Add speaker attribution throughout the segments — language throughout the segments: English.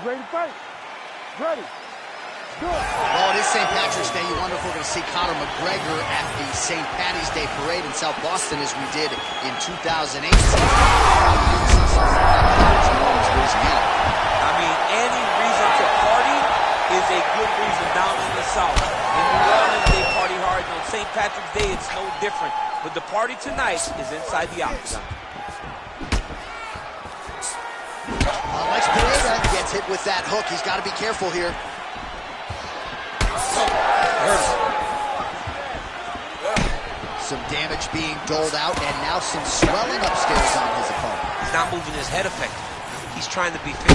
Speaker 1: ready to fight. Ready. Good.
Speaker 2: Well, it is St. Patrick's Day. You wonder if we're going to see Conor McGregor at the St. Patty's Day parade in South Boston as we did in 2008.
Speaker 3: I mean, any reason to party is a good reason down in the South. In New Orleans, they party hard. On St. Patrick's Day, it's no different. But the party tonight is inside the octagon.
Speaker 2: Alex Pereira gets hit with that hook. He's got to be careful here. Some damage being doled out, and now some swelling upstairs on his opponent.
Speaker 3: He's not moving his head effectively. He's trying to be fit.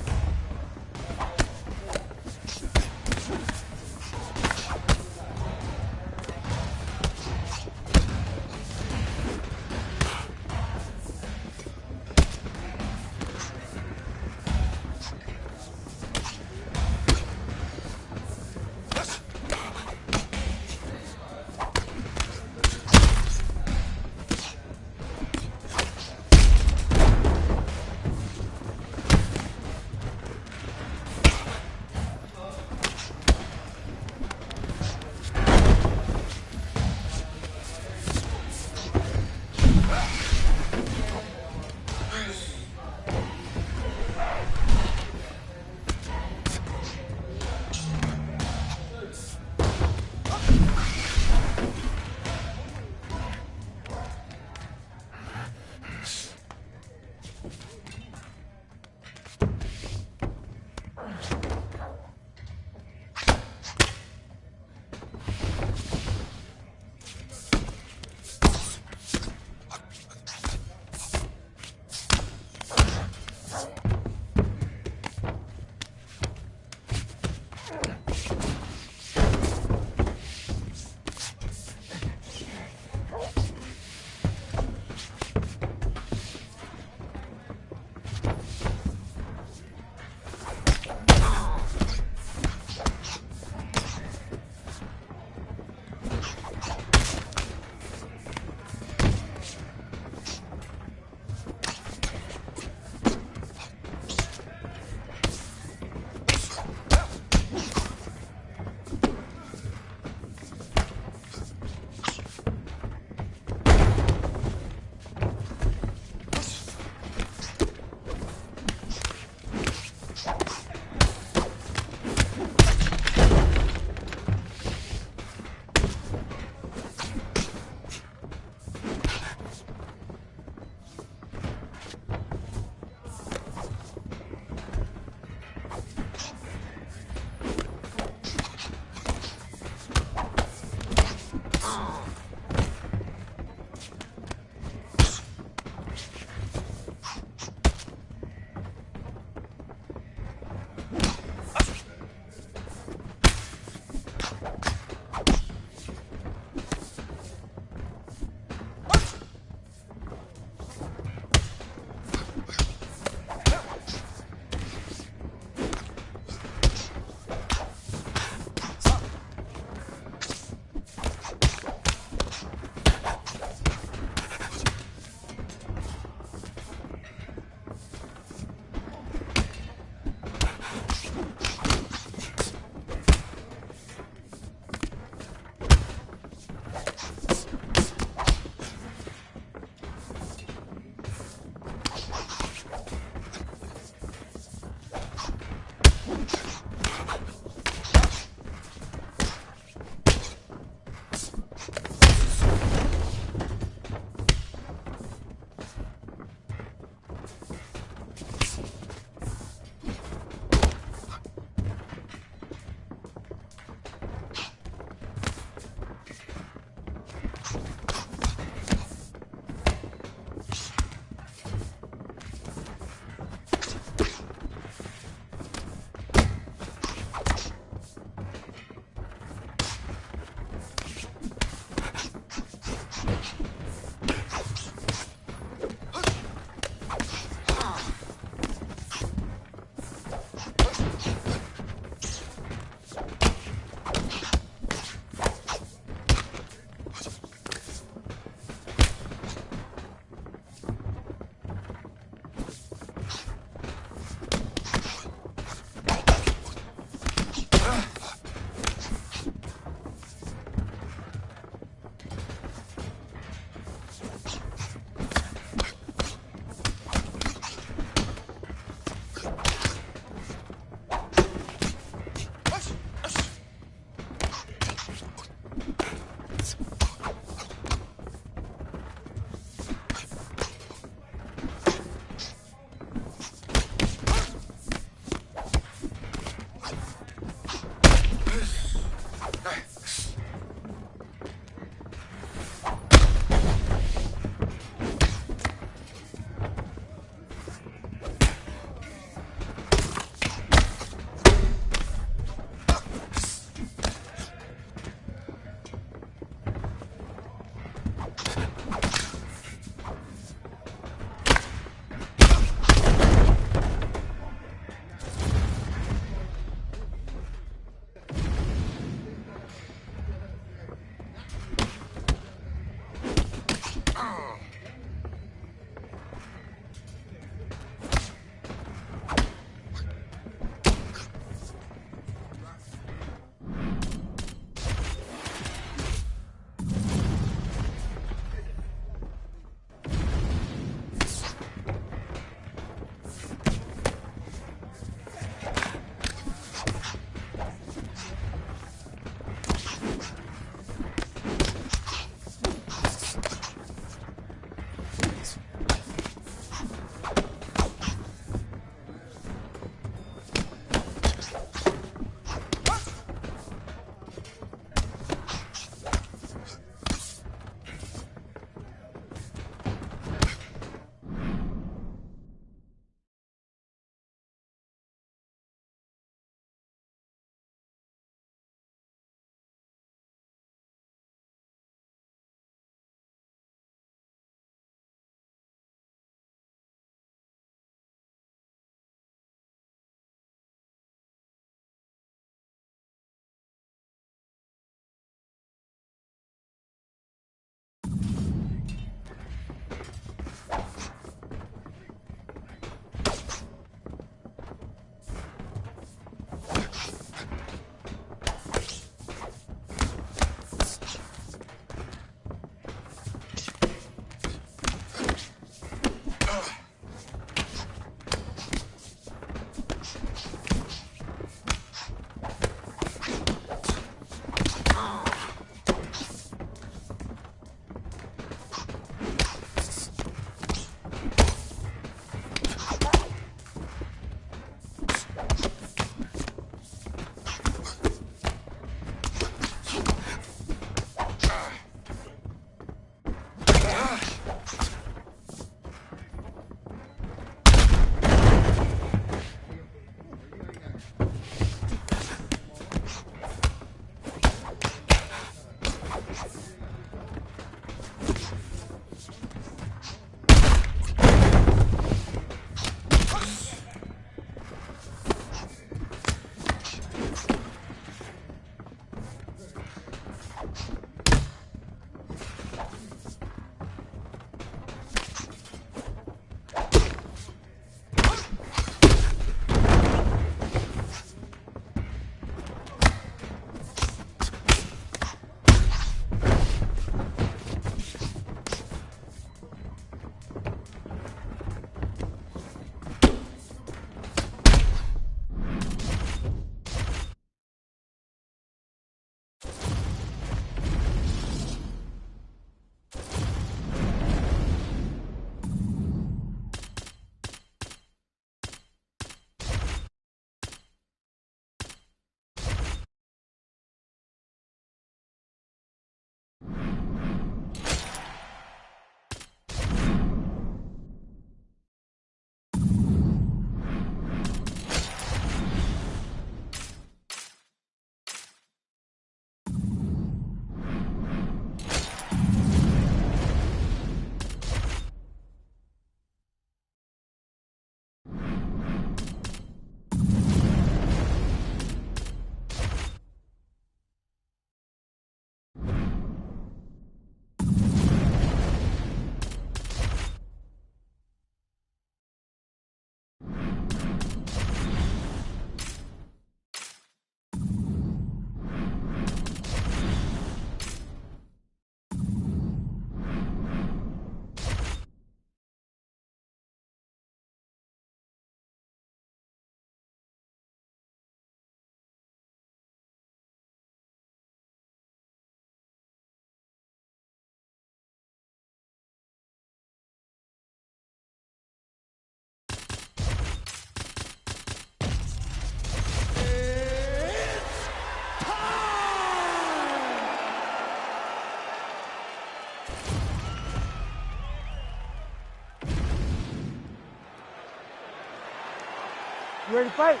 Speaker 1: You ready to fight?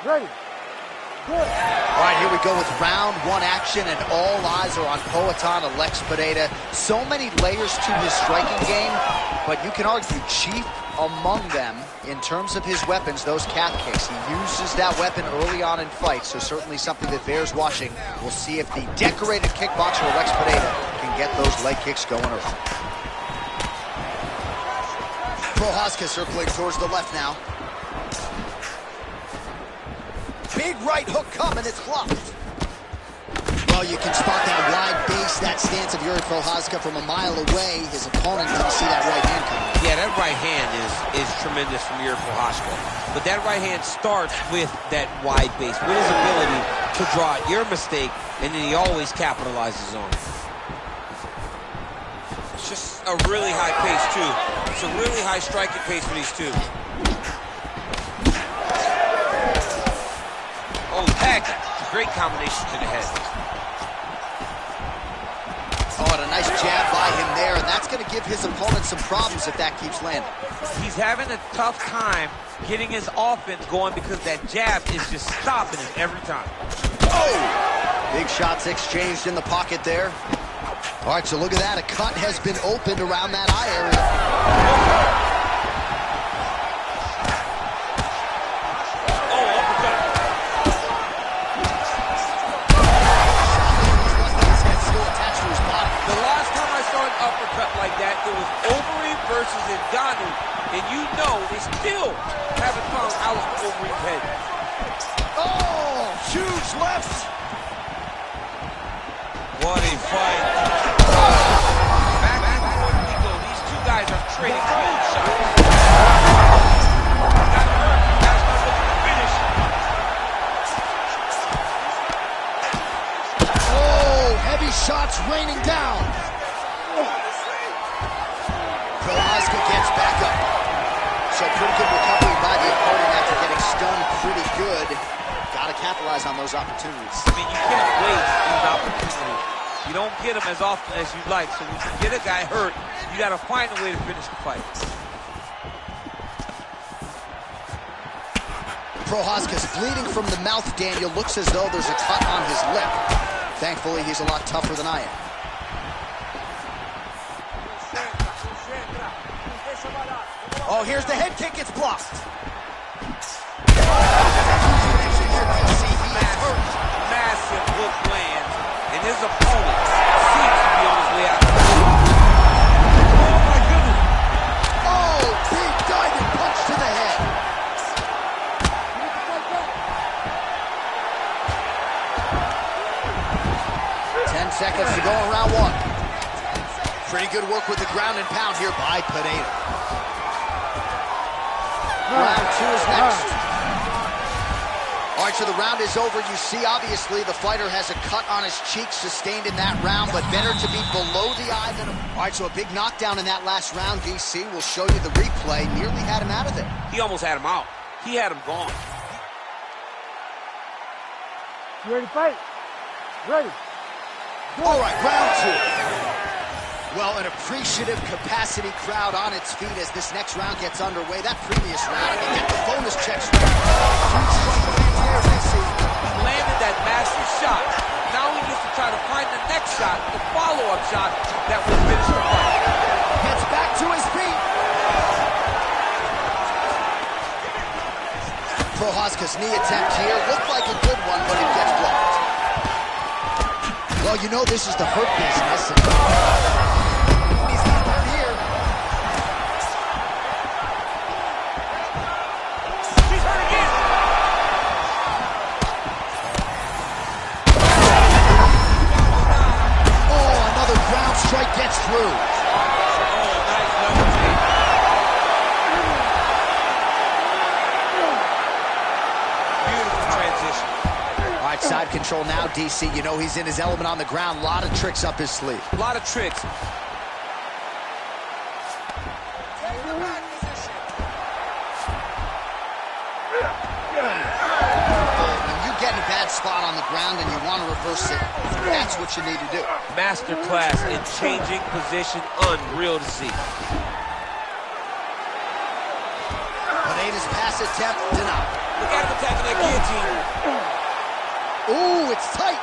Speaker 1: Ready. Good.
Speaker 2: All right, here we go with round one action, and all eyes are on Poatan Alex Pereira. So many layers to his striking game, but you can argue chief among them in terms of his weapons, those calf kicks. He uses that weapon early on in fights, so certainly something that bears watching. We'll see if the decorated kickboxer Alex Pereira can get those leg kicks going early. Prochazka circling towards the left now. Big right hook coming, it's blocked. Well, you can spot that wide base, that stance of Yuri Prochazka from a mile away. His opponent didn't see that right hand coming.
Speaker 3: Yeah, that right hand is tremendous from Yuri Prochazka. But that right hand starts with that wide base, with his ability to draw out your mistake, and then he always capitalizes on it. It's just a really high pace, too. It's a really high striking pace for these two. Oh, tag. It's a great combination to the head.
Speaker 2: Oh, and a nice jab by him there, and that's going to give his opponent some problems if that keeps landing.
Speaker 3: He's having a tough time getting his offense going because that jab is just stopping him every time.
Speaker 2: Oh! Big shots exchanged in the pocket there. All right, so look at that. A cut has been opened around that eye area.
Speaker 3: Like that, it was Overeem versus Ngannou, and you know they still haven't found Alistair Overeem's head.
Speaker 2: Oh, huge left.
Speaker 3: What a fight. Back and forth we go. These two guys are trading huge shots. Got hurt. Now it's looking to finish.
Speaker 2: Oh, heavy shots raining down. Prochazka gets back up. So pretty good recovery by the opponent after getting stunned pretty good. Got to capitalize on those opportunities.
Speaker 3: I mean, you can't waste these opportunities. You don't get them as often as you'd like. So when you get a guy hurt, you got to find a way to finish the fight.
Speaker 2: Prochazka's bleeding from the mouth, Daniel. Looks as though there's a cut on his lip. Thankfully, he's a lot tougher than I am. Oh, here's the head kick. It's blocked.
Speaker 3: Massive hook lands, and his opponent seems to be on his way out. Oh, my goodness.
Speaker 2: Oh, big diving punch to the head. Ten seconds to go in round one. Pretty good work with the ground and pound here by Pereira. Round two is next. All right, so the round is over. You see, obviously, the fighter has a cut on his cheek sustained in that round, but better to be below the eye than... All right, so a big knockdown in that last round, DC. We'll show you the replay. Nearly had him out of there.
Speaker 3: He almost had him out. He had him gone.
Speaker 1: You ready to fight? Ready. Good.
Speaker 2: All right, round two. Well, an appreciative capacity crowd on its feet as this next round gets underway. That previous round, they get the bonus checks. Huge strike there, DC.
Speaker 3: He landed that massive shot. Now he gets to try to find the next shot, the follow-up shot that will finish the fight.
Speaker 2: Gets back to his feet. Prochazka's knee attempt here looked like a good one, but it gets blocked. Well, you know this is the hurt business. He's got hurt here.
Speaker 3: He's hurt again.
Speaker 2: Oh, another ground strike gets through.
Speaker 3: Oh, nice leverage. Beautiful transition.
Speaker 2: All right, side control now, DC. You know he's in his element on the ground. A lot of tricks up his sleeve.
Speaker 3: A lot of tricks.
Speaker 2: When you get in a bad spot on the ground and you want to reverse it, that's what you need to do.
Speaker 3: Masterclass in changing position. Unreal to see.
Speaker 2: Pereira's past pass attempt denied.
Speaker 3: Look at him attacking that guillotine.
Speaker 2: Ooh, it's tight.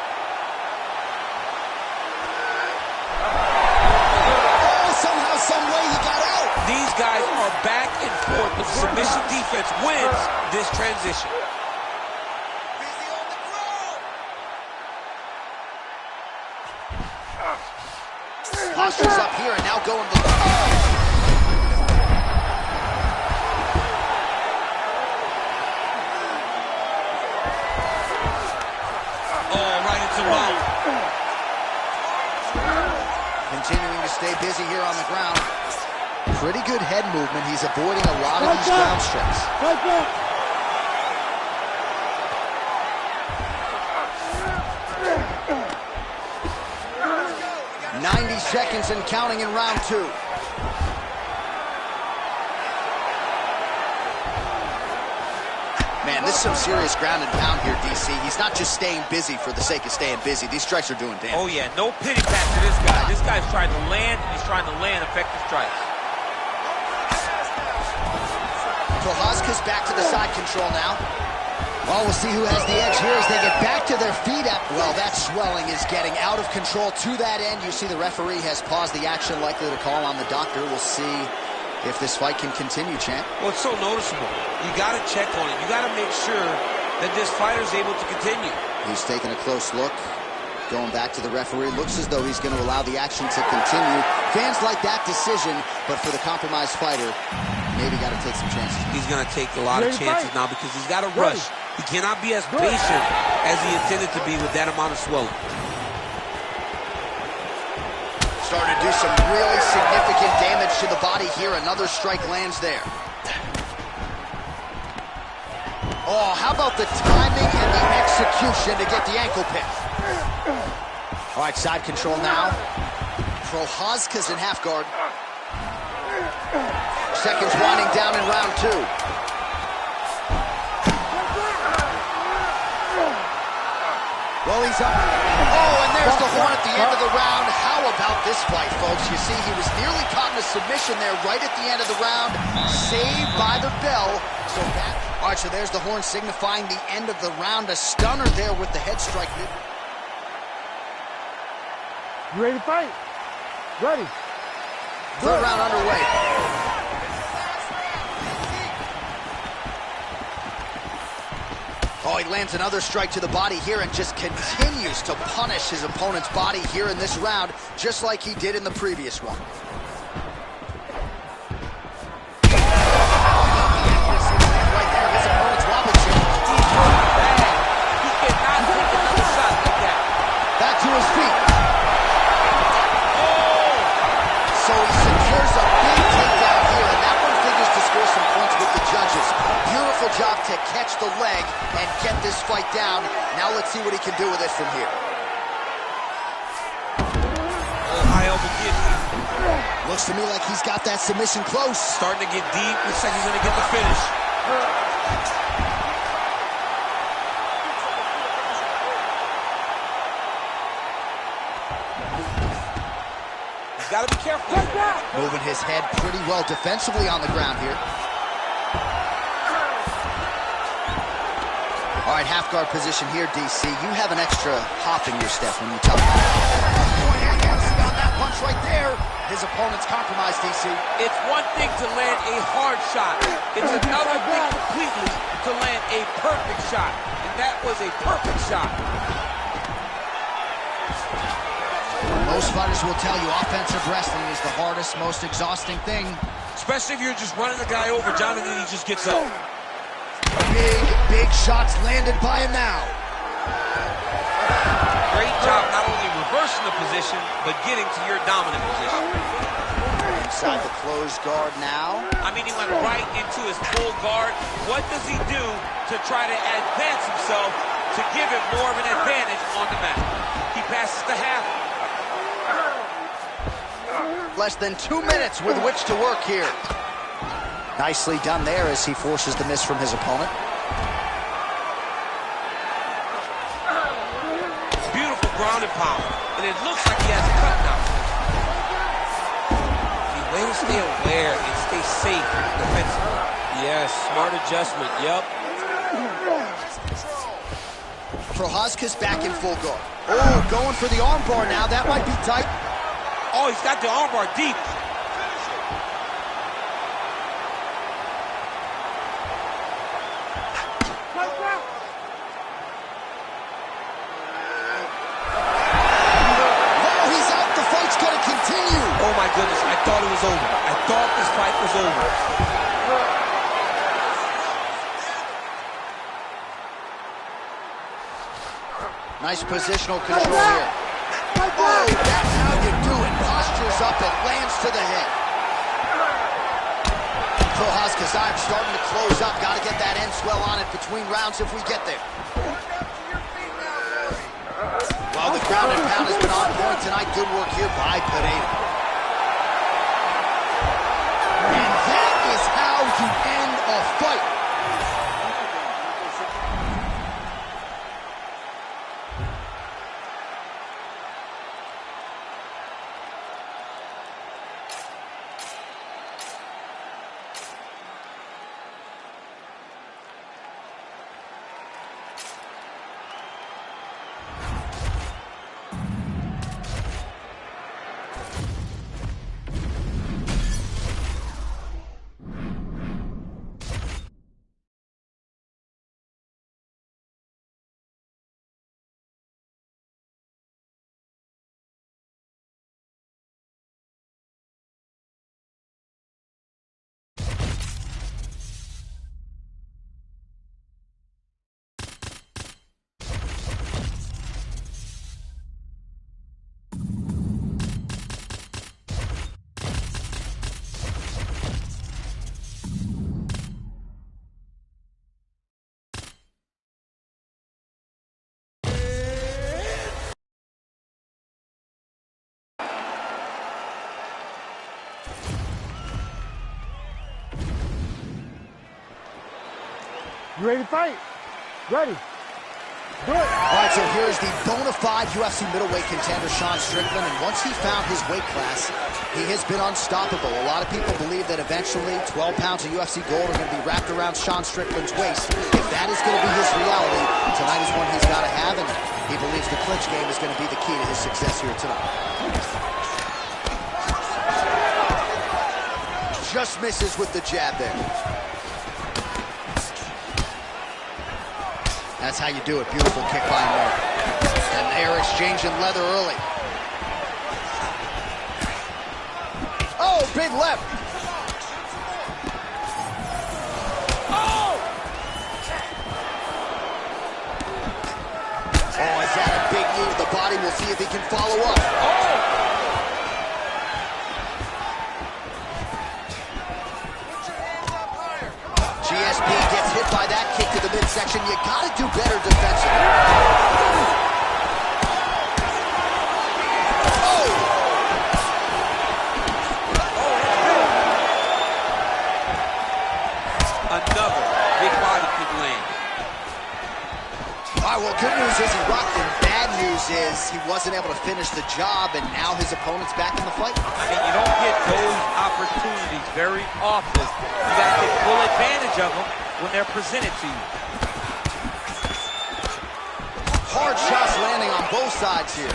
Speaker 2: Oh, somehow, some way he got out.
Speaker 3: These guys are back and forth, but the submission defense wins this transition.
Speaker 2: Posture's up here and now going to the...
Speaker 3: Right into mount.
Speaker 2: Continuing to stay busy here on the ground. Pretty good head movement. He's avoiding a lot of these ground strikes.
Speaker 1: Right back.
Speaker 2: 90 seconds and counting in round 2. Man, this is some serious ground and pound here, DC. He's not just staying busy for the sake of staying busy. These strikes are doing damage.
Speaker 3: Oh, yeah. No pity pat to this guy. This guy's trying to land, and he's trying to land effective strikes.
Speaker 2: Prochazka's back to the side control now. Well, we'll see who has the edge here as they get back to their feet. Well, that swelling is getting out of control to that end. You see the referee has paused the action, likely to call on the doctor. We'll see if this fight can continue, champ.
Speaker 3: Well, it's so noticeable. You got to check on it. You got to make sure that this fighter's able to continue.
Speaker 2: He's taking a close look. Going back to the referee. Looks as though he's going to allow the action to continue. Fans like that decision, but for the compromised fighter, maybe got to take some chances.
Speaker 3: He's going to take a lot of chances now because he's got to rush. He cannot be as patient as he intended to be with that amount of swelling.
Speaker 2: Starting to do some really significant damage to the body here. Another strike lands there. Oh, how about the timing and the execution to get the ankle pick? All right, side control now. Prochazka's in half guard. Seconds winding down in round 2. Well, he's up. Oh, and there's the horn at the end of the round. How about this fight, folks? You see, he was nearly caught in a submission there right at the end of the round. Saved by the bell. So that... All right, so there's the horn signifying the end of the round. A stunner there with the head strike.
Speaker 1: You ready to fight? Ready.
Speaker 2: Third round underway. Oh, he lands another strike to the body here and just continues to punish his opponent's body here in this round, just like he did in the previous one. Right there, his opponent's wobble chin.
Speaker 3: He cannot take another shot like that.
Speaker 2: Back to his feet. So he secures a big takedown here, and that one figures to score some points with the judges. Beautiful job to catch the leg and get this fight down. Now let's see what he can do with it from here.
Speaker 3: High elbow guillotine.
Speaker 2: Looks to me like he's got that submission close.
Speaker 3: Starting to get deep. Looks like he's going to get the finish. He's got to be careful.
Speaker 2: Moving his head pretty well defensively on the ground here. All right, half guard position here, DC. You have an extra hop in your step when you tell me. On that punch right there, his opponent's compromised, DC.
Speaker 3: It's one thing to land a hard shot. It's another thing completely to land a perfect shot. And that was a perfect shot.
Speaker 2: Most fighters will tell you offensive wrestling is the hardest, most exhausting thing.
Speaker 3: Especially if you're just running the guy over. Jonathan, he just gets up.
Speaker 2: Big shots landed by him now.
Speaker 3: Great job not only reversing the position, but getting to your dominant position.
Speaker 2: Inside the closed guard now.
Speaker 3: I mean, he went right into his full guard. What does he do to try to advance himself to give him more of an advantage on the mat? He passes the half.
Speaker 2: Less than 2 minutes with which to work here. Nicely done there as he forces the miss from his opponent.
Speaker 3: Beautiful ground and pound. And it looks like he has a cut now. The way to stay aware and stay safe defensively. You Yes, smart adjustment, yep.
Speaker 2: Prochazka's back in full guard. Oh, going for the armbar now. That might be tight.
Speaker 3: Oh, he's got the armbar deep.
Speaker 2: Oh, he's out. The fight's going to continue.
Speaker 3: Oh, my goodness. I thought it was over. I thought this fight was over.
Speaker 2: Nice positional control here. Oh, that's how you do it. Postures up and lands to the head. Prochazka's eye starting to close up. Got to get that end swell on it between rounds if we get there. Well, the ground and pound has been on point tonight. Good work here by Pereira. And that is how you end a fight.
Speaker 1: You ready to fight? Ready. Do it.
Speaker 2: All right, so here's the bona fide UFC middleweight contender, Sean Strickland, and once he found his weight class, he has been unstoppable. A lot of people believe that eventually 12 pounds of UFC gold are going to be wrapped around Sean Strickland's waist. If that is going to be his reality, tonight is one he's got to have, and he believes the clinch game is going to be the key to his success here tonight. Just misses with the jab there. That's how you do it. Beautiful kick by him there. And they're exchanging leather early. Oh, big left. Oh! Oh, is that a big knee to the body? We'll see if he can follow up. Oh! GSP gets hit by that kick to the midsection. You gotta do better defensively. Oh!
Speaker 3: Another big body kick land.
Speaker 2: All right, well, good news is he rocked him. Bad news is he wasn't able to finish the job, and now his opponent's back in the fight.
Speaker 3: I mean, you don't get those opportunities very often. You got to take full advantage of them when they're presented to you.
Speaker 2: Hard shots landing on both sides here.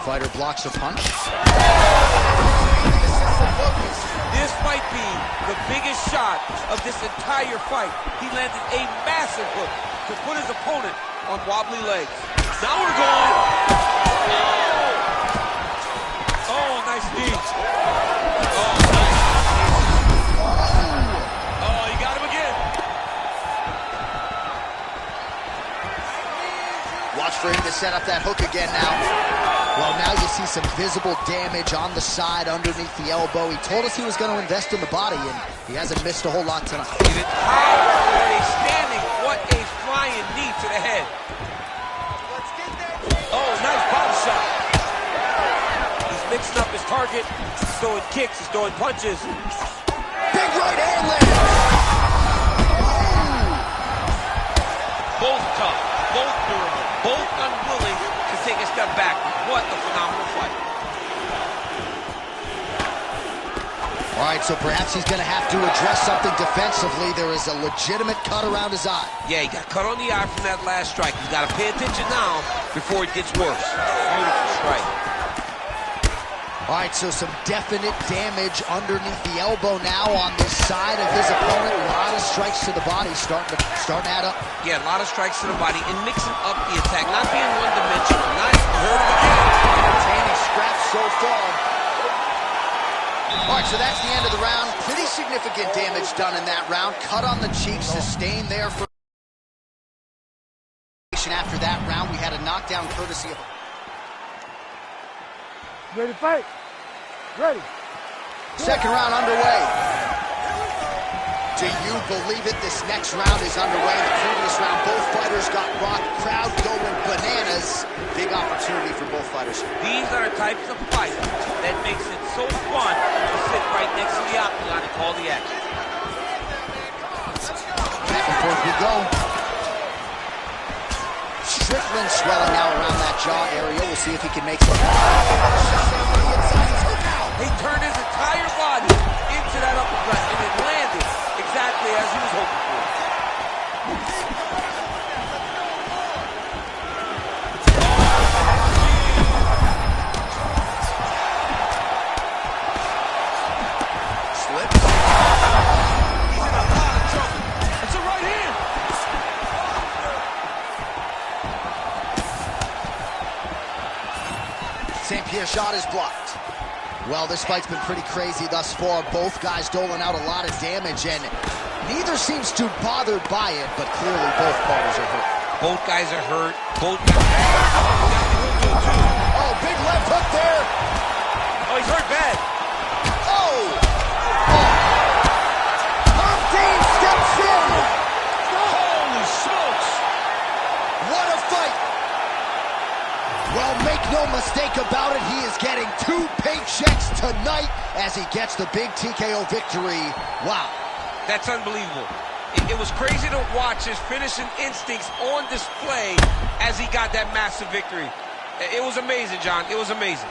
Speaker 2: Fighter blocks a punch.
Speaker 3: This might be the biggest shot of this entire fight. He landed a massive hook to put his opponent on wobbly legs. Now we're going. Oh, nice knee. Oh, nice. Oh, you got him again.
Speaker 2: Watch for him to set up that hook again now. Well, now you see some visible damage on the side underneath the elbow. He told us he was going to invest in the body, and he hasn't missed a whole lot tonight.
Speaker 3: How are they standing? What a flying knee to the head. Oh, nice body shot. He's mixing up his target. He's throwing kicks. He's throwing punches.
Speaker 2: Big right hand landed.
Speaker 3: Both tough, both durable, both unwilling to take a step back. What a phenomenal fight.
Speaker 2: All right, so perhaps he's going to have to address something defensively. There is a legitimate cut around his eye.
Speaker 3: Yeah, he got cut on the eye from that last strike. He's got to pay attention now before it gets worse. Beautiful strike.
Speaker 2: All right, so some definite damage underneath the elbow now on this side of his opponent. A lot of strikes to the body starting to add up.
Speaker 3: Yeah, a lot of strikes to the body and mixing up the attack, not being one-dimensional. Not hurt again.
Speaker 2: Tanny scraps so far. All right, so that's the end of the round. Pretty significant damage done in that round. Cut on the cheek, sustained there for... After that round, we had a knockdown courtesy of...
Speaker 1: Ready to fight? Ready.
Speaker 2: Second round underway. Do you believe it? This next round is underway. In the previous round, both fighters got rocked. Crowd going bananas. Big opportunity for both fighters.
Speaker 3: These are the types of fights that makes it so fun to sit right next to the octagon and call the action.
Speaker 2: Back and forth we go. Strickland swelling now around that jaw area. We'll see if he can make some...
Speaker 3: He turned his entire body into that uppercut, and it landed exactly as he was hoping for.
Speaker 2: Slips.
Speaker 3: He's in a lot of trouble. It's a right hand.
Speaker 2: St. Pierre shot is blocked. Well, this fight's been pretty crazy thus far. Both guys doling out a lot of damage, and neither seems too bothered by it, but clearly both parties are hurt.
Speaker 3: Both guys are hurt. Both.
Speaker 2: Oh, big left hook there.
Speaker 3: Oh, he's hurt bad.
Speaker 2: Oh! Herb Dean steps in.
Speaker 3: Holy smokes.
Speaker 2: What a fight. Well, make no mistake about it, he is getting 2 paychecks tonight as he gets the big TKO victory. Wow.
Speaker 3: That's unbelievable. It was crazy to watch his finishing instincts on display as he got that massive victory. It was amazing, John. It was amazing.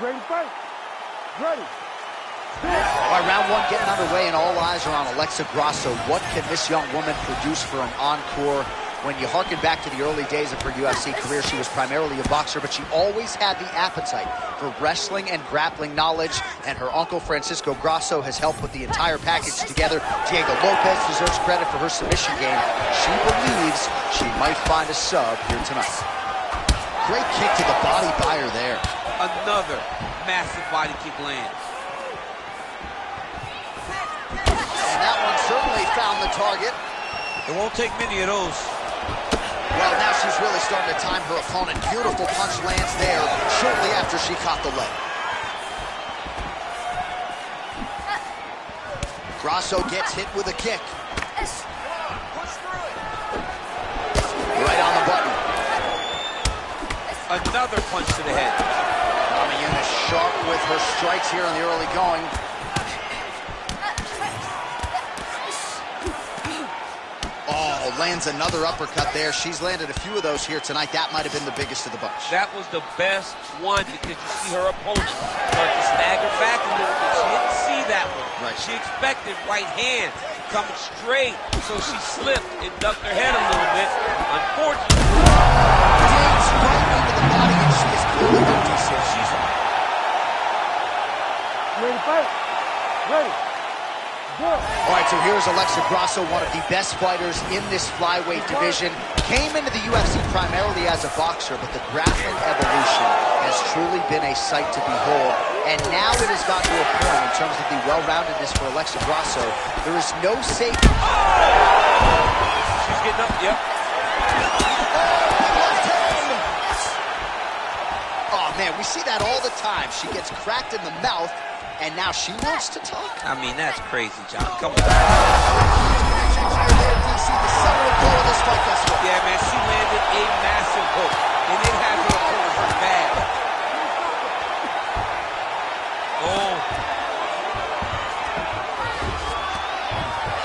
Speaker 1: Ready to fight? Ready.
Speaker 2: All right, round one getting underway, and all eyes are on Alexa Grasso. What can this young woman produce for an encore? When you harken back to the early days of her UFC career, she was primarily a boxer, but she always had the appetite for wrestling and grappling knowledge, and her uncle, Francisco Grasso, has helped put the entire package together. Diego Lopez deserves credit for her submission game. She believes she might find a sub here tonight. Great kick to the body by her there.
Speaker 3: Another massive body kick lands.
Speaker 2: And that one certainly found the target.
Speaker 3: It won't take many of those.
Speaker 2: Well, now she's really starting to time her opponent. Beautiful punch lands there shortly after she caught the leg. Grasso gets hit with a kick. Right on the button.
Speaker 3: Another punch to the head.
Speaker 2: Namajunas sharp with her strikes here in the early going. Oh, lands another uppercut there. She's landed a few of those here tonight. That might have been the biggest of the bunch.
Speaker 3: That was the best one because you see her opponent start to stagger back a little bit. She didn't see that one.
Speaker 2: Right.
Speaker 3: She expected right hand coming straight, so she slipped and ducked her head a little bit. Unfortunately,
Speaker 2: Digs right into the body, and she is clearly hurt, DC.
Speaker 3: she's
Speaker 1: Ready to fight? Ready. Go.
Speaker 2: All right, so here's Alexa Grasso, one of the best fighters in this flyweight division. Came into the UFC primarily as a boxer, but the grappling evolution has truly been a sight to behold. And now it has gotten to a point in terms of the well-roundedness for Alexa Grasso. There is no safety.
Speaker 3: she's getting up. Yep.
Speaker 2: Oh, man, we see that all the time. She gets cracked in the mouth, and now she wants to talk.
Speaker 3: I mean, that's crazy, John. Come on.
Speaker 2: DC, the seminal blow of this fight thus far.
Speaker 3: Yeah, man, she landed a massive hook, and it had her hurt bad. Oh.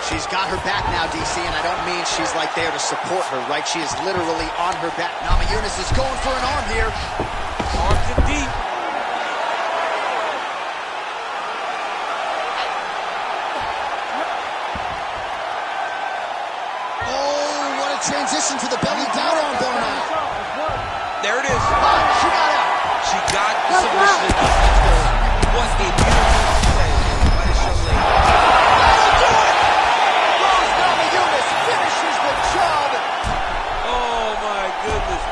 Speaker 2: She's got her back now, DC, and I don't mean she's like there to support her, right? She is literally on her back. Namajunas is going for an arm here.
Speaker 3: Arms in deep.
Speaker 2: Oh, what a transition to the belly down arm bar now.
Speaker 3: There it is.
Speaker 2: She got out.
Speaker 3: She got the submission. What a beautiful play by this young lady.
Speaker 2: That'll do it. Rose Namajunas finishes the job.
Speaker 3: Oh, my goodness.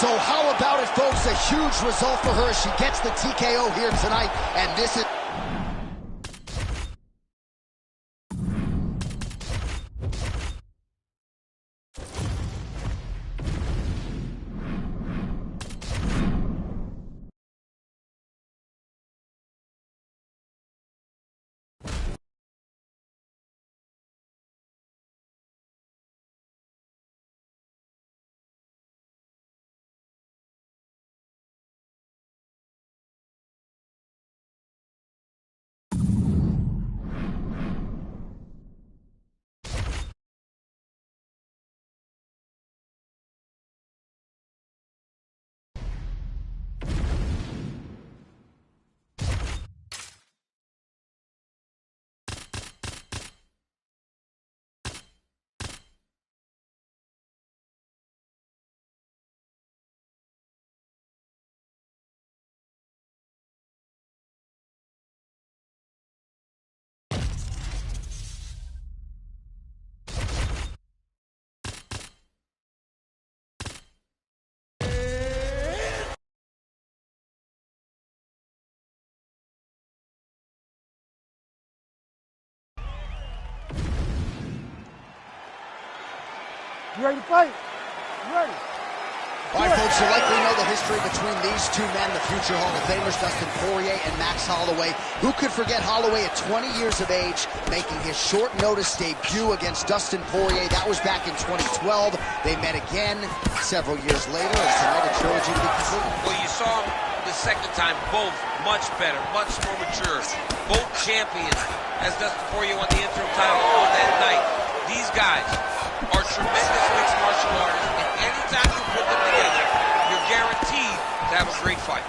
Speaker 2: So how about it, folks? A huge result for her as she gets the TKO here tonight, and this is...
Speaker 1: You ready to fight? Ready.
Speaker 2: All right, folks, you likely know the history between these two men, the future Hall of Famers, Dustin Poirier and Max Holloway. Who could forget Holloway at 20 years of age, making his short-notice debut against Dustin Poirier? That was back in 2012. They met again several years later, and tonight a trilogy to be completed.
Speaker 3: Well, you saw them the second time, both much better, much more mature. Both champions, as Dustin Poirier won the interim title on that night. These guys are tremendous mixed martial artists, and anytime you put them together, you're guaranteed to have a great fight.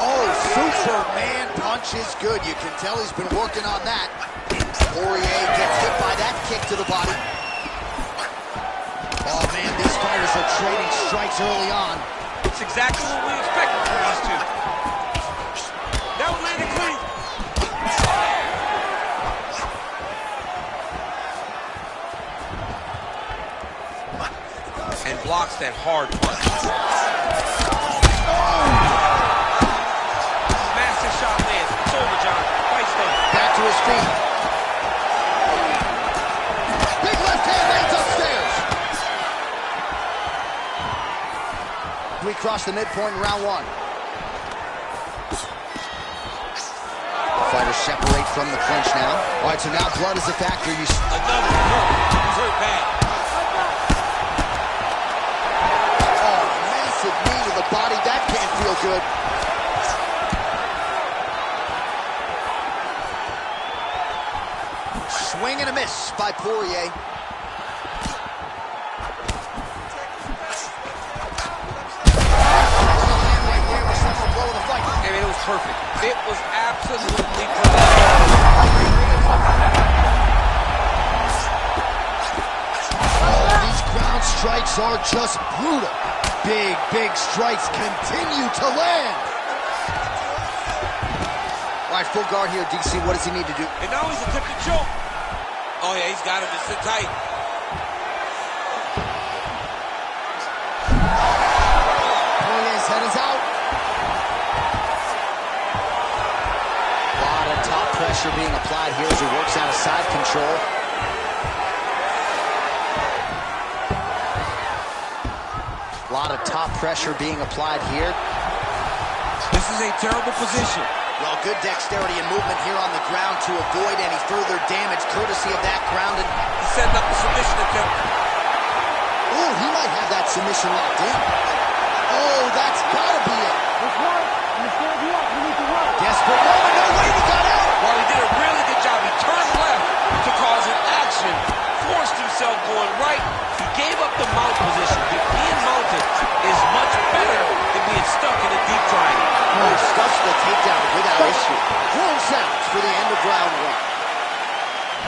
Speaker 2: Oh, Superman punch is good. You can tell he's been working on that. Poirier gets hit by that kick to the body. Oh, man, these fighters are trading strikes early on.
Speaker 3: It's exactly what we expected from these two. That one landed clean. And blocks that hard punch. Massive shot lands. It's over, John. Fight's done.
Speaker 2: Back to his feet. Big left hand lands upstairs. We cross the midpoint in round one. Fighters separate from the clinch now. All right, so now blood is a factor.
Speaker 3: Another hurt. He's hurt bad.
Speaker 2: Oh, massive knee to the body. That can't feel good. Swing and a miss by Poirier.
Speaker 3: I mean, it was perfect. It was absolutely Absolutely tremendous.
Speaker 2: Oh, these ground strikes are just brutal. Big, big strikes continue to land. All right, full guard here, DC. What does he need to do?
Speaker 3: And now he's attempting to choke. Oh, yeah, he's got him to sit tight.
Speaker 2: Poirier's head is out. A lot of top pressure being applied here as he works out of side control. A lot of top pressure being applied here.
Speaker 3: This is a terrible position.
Speaker 2: Well, good dexterity and movement here on the ground to avoid any further damage, courtesy of that ground. And
Speaker 3: He's setting up the submission attempt.
Speaker 2: oh, he might have that submission locked in. Oh, that's gotta be it.
Speaker 1: That's right. You stand you up. You need to work.
Speaker 2: Desperate moment. No way, he got out.
Speaker 3: Well, he did a really good job. He turned left to cause an action, forced himself going right. He gave up the mount position. Being mounted is much better than being stuck in a deep triangle.
Speaker 2: Oh, stuffs the takedown without issue. Full sounds for the end of round one.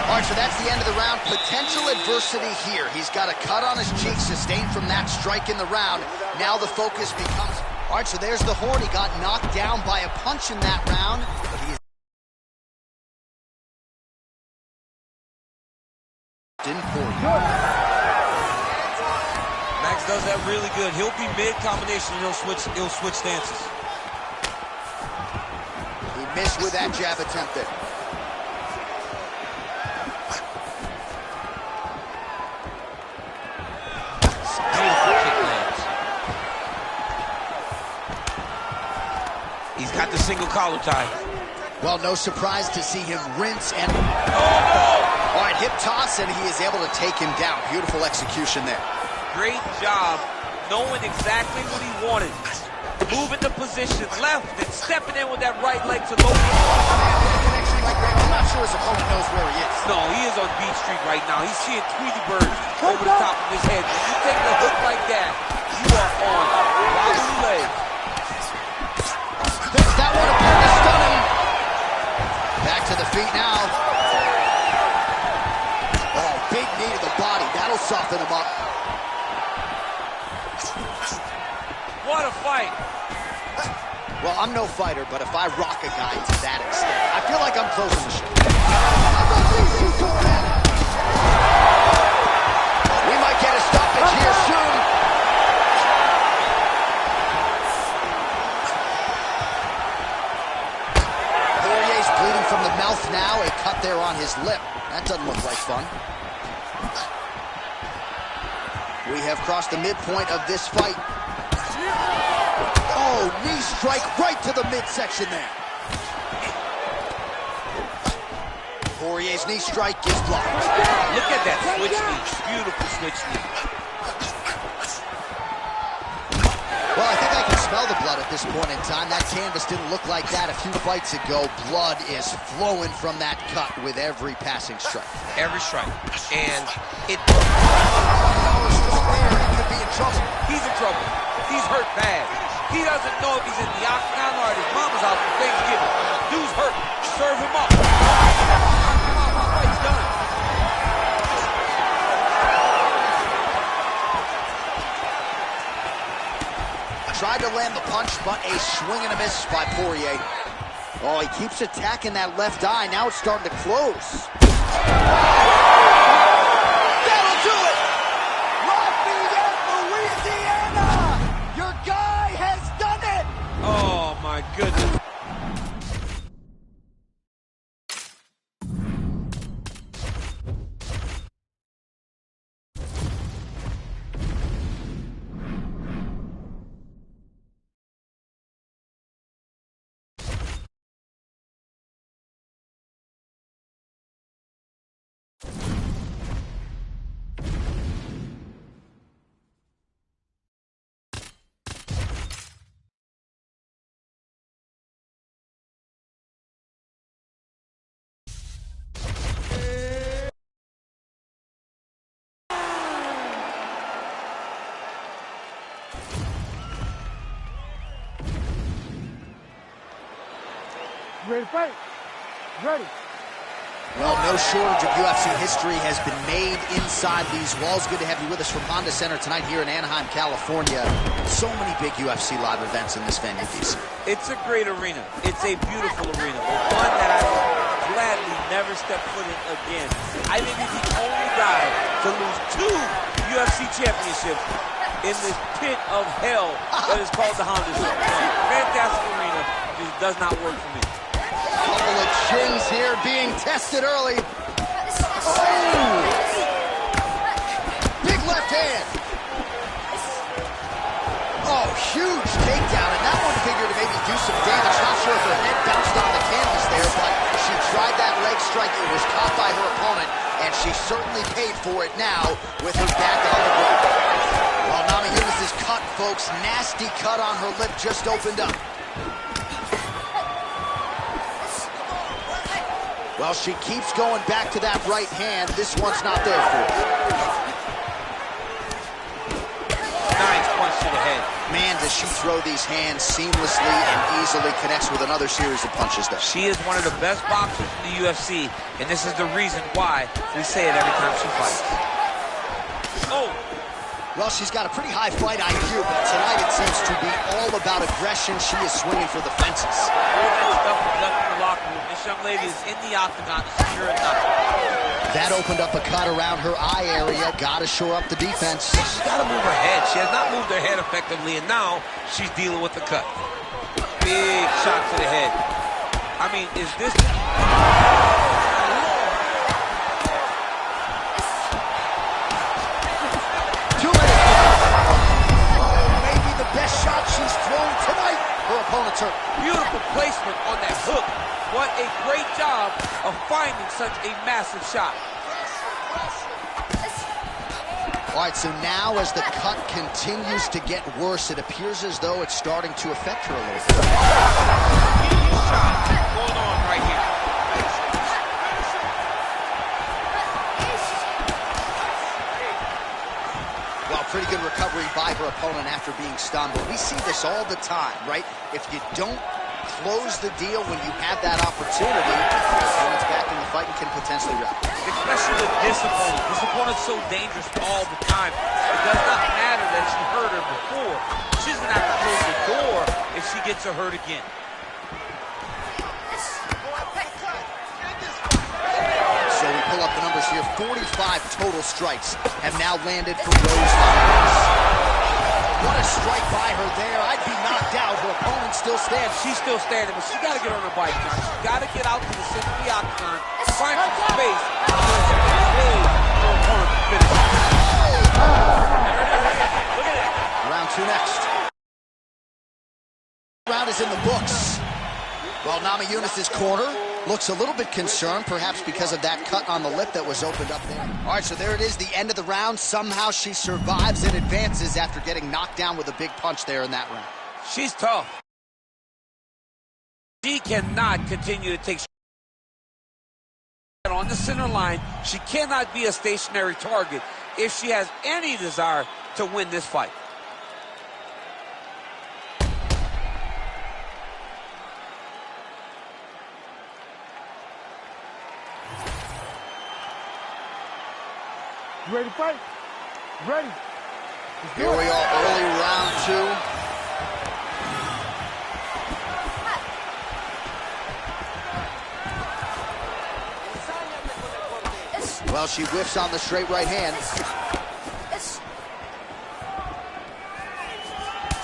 Speaker 2: All right, so that's the end of the round. Potential adversity here. He's got a cut on his cheek sustained from that strike in the round. Now the focus becomes... All right, so there's the horn. He got knocked down by a punch in that round, but he is... in for you.
Speaker 3: Max does that really good. He'll be mid-combination and he'll switch stances.
Speaker 2: He missed with that jab attempt there.
Speaker 3: Beautiful kick lands. He's got the single collar tie.
Speaker 2: Well, no surprise to see him rinse and...
Speaker 3: Oh, no!
Speaker 2: All right, hip toss, and he is able to take him down. Beautiful execution there.
Speaker 3: Great job knowing exactly what he wanted. Moving the position left and stepping in with that right leg to low.
Speaker 2: I'm not sure his opponent knows where he is.
Speaker 3: No, he is on Beach Street right now. He's seeing Tweety Bird over the top of his head. When you take a hook like that, you are on wobbly legs.
Speaker 2: That one appeared to stun him. Back to the feet now. Oh, big knee to the body. That'll soften him up.
Speaker 3: What a fight.
Speaker 2: Well, I'm no fighter, but if I rock a guy to that extent, I feel like I'm closing the show. We might get a stoppage here soon. Poirier's bleeding from the mouth now. A cut there on his lip. That doesn't look like fun. We have crossed the midpoint of this fight. Oh, knee strike right to the midsection there. Poirier's knee strike is blocked.
Speaker 3: Look at that switch knee. Beautiful switch knee.
Speaker 2: Well, I think I can smell the blood at this point in time. That canvas didn't look like that a few fights ago. Blood is flowing from that cut with every passing strike.
Speaker 3: Every strike. And it...
Speaker 2: He could be in trouble.
Speaker 3: He's in trouble. He's hurt bad. He doesn't know if he's in the octagon or at his mama's house for Thanksgiving. Dude's hurt. Serve him up. Fight's done.
Speaker 2: Tried to land the punch, but a swing and a miss by Poirier. Oh, he keeps attacking that left eye. Now it's starting to close. That'll do it! Lafayette, Louisiana! Your guy has done it!
Speaker 3: Oh, my goodness.
Speaker 1: You ready to fight? Ready.
Speaker 2: Well, no shortage of UFC history has been made inside these walls. Good to have you with us from Honda Center tonight here in Anaheim, California. So many big UFC live events in this venue, DC.
Speaker 3: It's a great arena. It's a beautiful arena, but one that I would gladly never step foot in again. I may be the only guy to lose 2 UFC championships in this pit of hell that is called the Honda Center. Fantastic arena, just does not work for me.
Speaker 2: Couple of chins here being tested early. Oh! Big left hand. Oh, huge takedown, and that one figured to maybe do some damage. Not sure if her head bounced on the canvas there, but she tried that leg strike. It was caught by her opponent, and she certainly paid for it now with her back on the ground. Well, Namajunas is cut, folks. Nasty cut on her lip just opened up. Well, she keeps going back to that right hand. This one's not there for her.
Speaker 3: Nice punch to the head.
Speaker 2: Man, does she throw these hands seamlessly and easily, connects with another series of punches there.
Speaker 3: She is one of the best boxers in the UFC, and this is the reason why we say it every time she fights. Oh!
Speaker 2: Well, she's got a pretty high fight IQ, but tonight it seems to be all about aggression. She is swinging for the fences.
Speaker 3: All that stuff was left in the locker room. This young lady is in the octagon to secure a knockout.
Speaker 2: That opened up a cut around her eye area. Got to shore up the defense.
Speaker 3: She's got to move her head. She has not moved her head effectively, and now she's dealing with the cut. Big shot to the head. I mean, is this...
Speaker 2: She's thrown tonight. Her opponent's hurt.
Speaker 3: Beautiful placement on that hook. What a great job of finding such a massive shot.
Speaker 2: All right, so now as the cut continues to get worse, it appears as though it's starting to affect her a little bit.
Speaker 3: Huge shot going on right here.
Speaker 2: Pretty good recovery by her opponent after being stunned. But we see this all the time, right? If you don't close the deal when you have that opportunity, your opponent's back in the fight and can potentially wrap.
Speaker 3: Especially with this opponent. This opponent's so dangerous all the time. It does not matter that she hurt her before. She's going to have to close the door if she gets her hurt again.
Speaker 2: So we pull up the numbers here. 45 total strikes have now landed for Rose Namajunas. What a strike by her there. I'd be knocked out. Her opponent still stands.
Speaker 3: She's still standing, but she's got to get on her bike, John. She's got to get out to the center of the octagon, find some space, so she can hold her opponent to finish. Look at that.
Speaker 2: Round 2 next. Round is in the books. Well, Namajunas' corner looks a little bit concerned, perhaps because of that cut on the lip that was opened up there. All right, so there it is, the end of the round. Somehow she survives and advances after getting knocked down with a big punch there in that round.
Speaker 3: She's tough. She cannot continue to take on the center line. She cannot be a stationary target if she has any desire to win this fight.
Speaker 1: You ready to fight? Ready.
Speaker 2: Here we are, early round 2. Well, she whiffs on the straight right hand.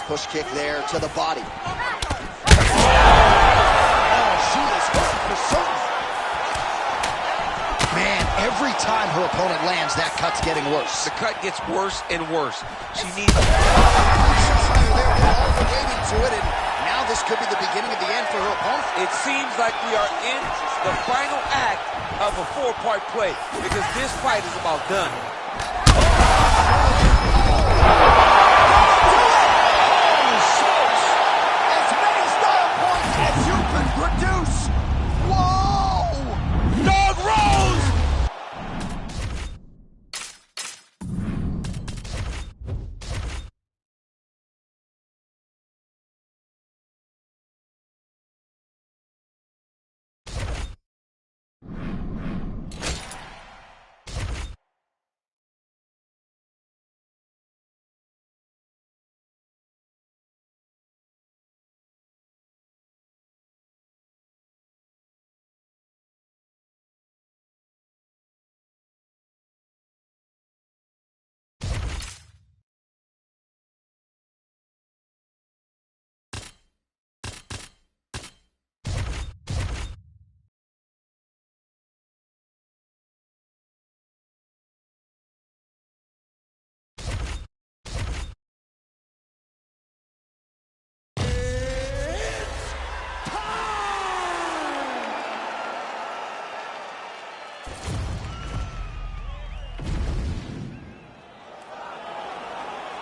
Speaker 2: Push kick there to the body. Oh, she is hurt for certain. Man, every time her opponent lands, that cut's getting worse.
Speaker 3: The cut gets worse and worse. She needs...
Speaker 2: They're all relating to it, and now this could be the beginning of the end for her opponent.
Speaker 3: It seems like we are in the final act of a 4-part play, because this fight is about done.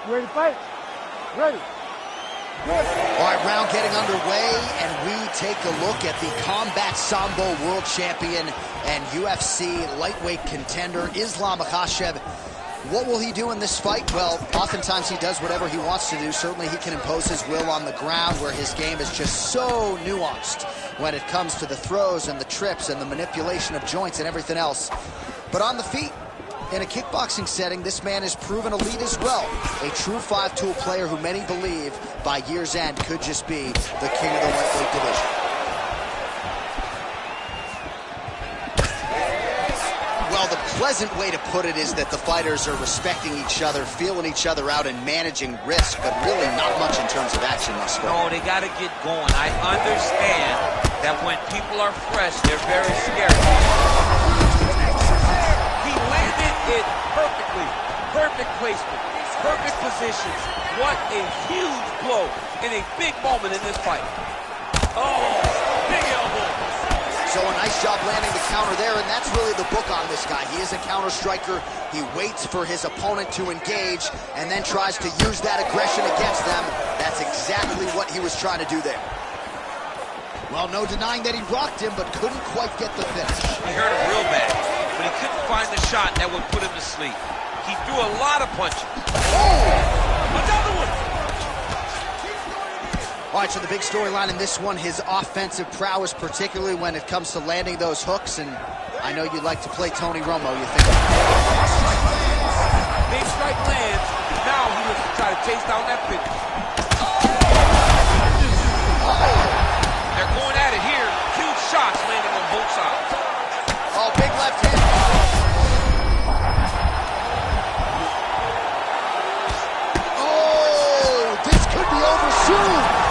Speaker 1: You ready to fight? Ready. Good.
Speaker 2: All right, round getting underway, and we take a look at the Combat Sambo world champion and UFC lightweight contender, Islam Makhachev. What will he do in this fight? Well, oftentimes he does whatever he wants to do. Certainly he can impose his will on the ground, where his game is just so nuanced when it comes to the throws and the trips and the manipulation of joints and everything else. But on the feet, in a kickboxing setting, this man is proven elite as well. A true five-tool player who many believe by year's end could just be the king of the lightweight division. Well, the pleasant way to put it is that the fighters are respecting each other, feeling each other out, and managing risk, but really not much in terms of action thus far.
Speaker 3: No, they got to get going. I understand that when people are fresh, they're very scared. He landed it perfectly. Perfect placement. Perfect positions. What a huge blow in a big moment in this fight. Oh, big elbow.
Speaker 2: So a nice job landing the counter there, and that's really the book on this guy. He is a counter striker. He waits for his opponent to engage and then tries to use that aggression against them. That's exactly what he was trying to do there. Well, no denying that he rocked him, but couldn't quite get the finish.
Speaker 3: He hurt him real bad, but he couldn't find the shot that would put him to sleep. He threw a lot of punches. Oh! Another one!
Speaker 2: All right, so the big storyline in this one, his offensive prowess, particularly when it comes to landing those hooks, and I know you like to play Tony Romo, you think.
Speaker 3: Big strike lands. Now he looks to try to chase down that finish. They're going at it here. Huge shots landing on both sides.
Speaker 2: Oh, big left hand. Oh, this could be over soon.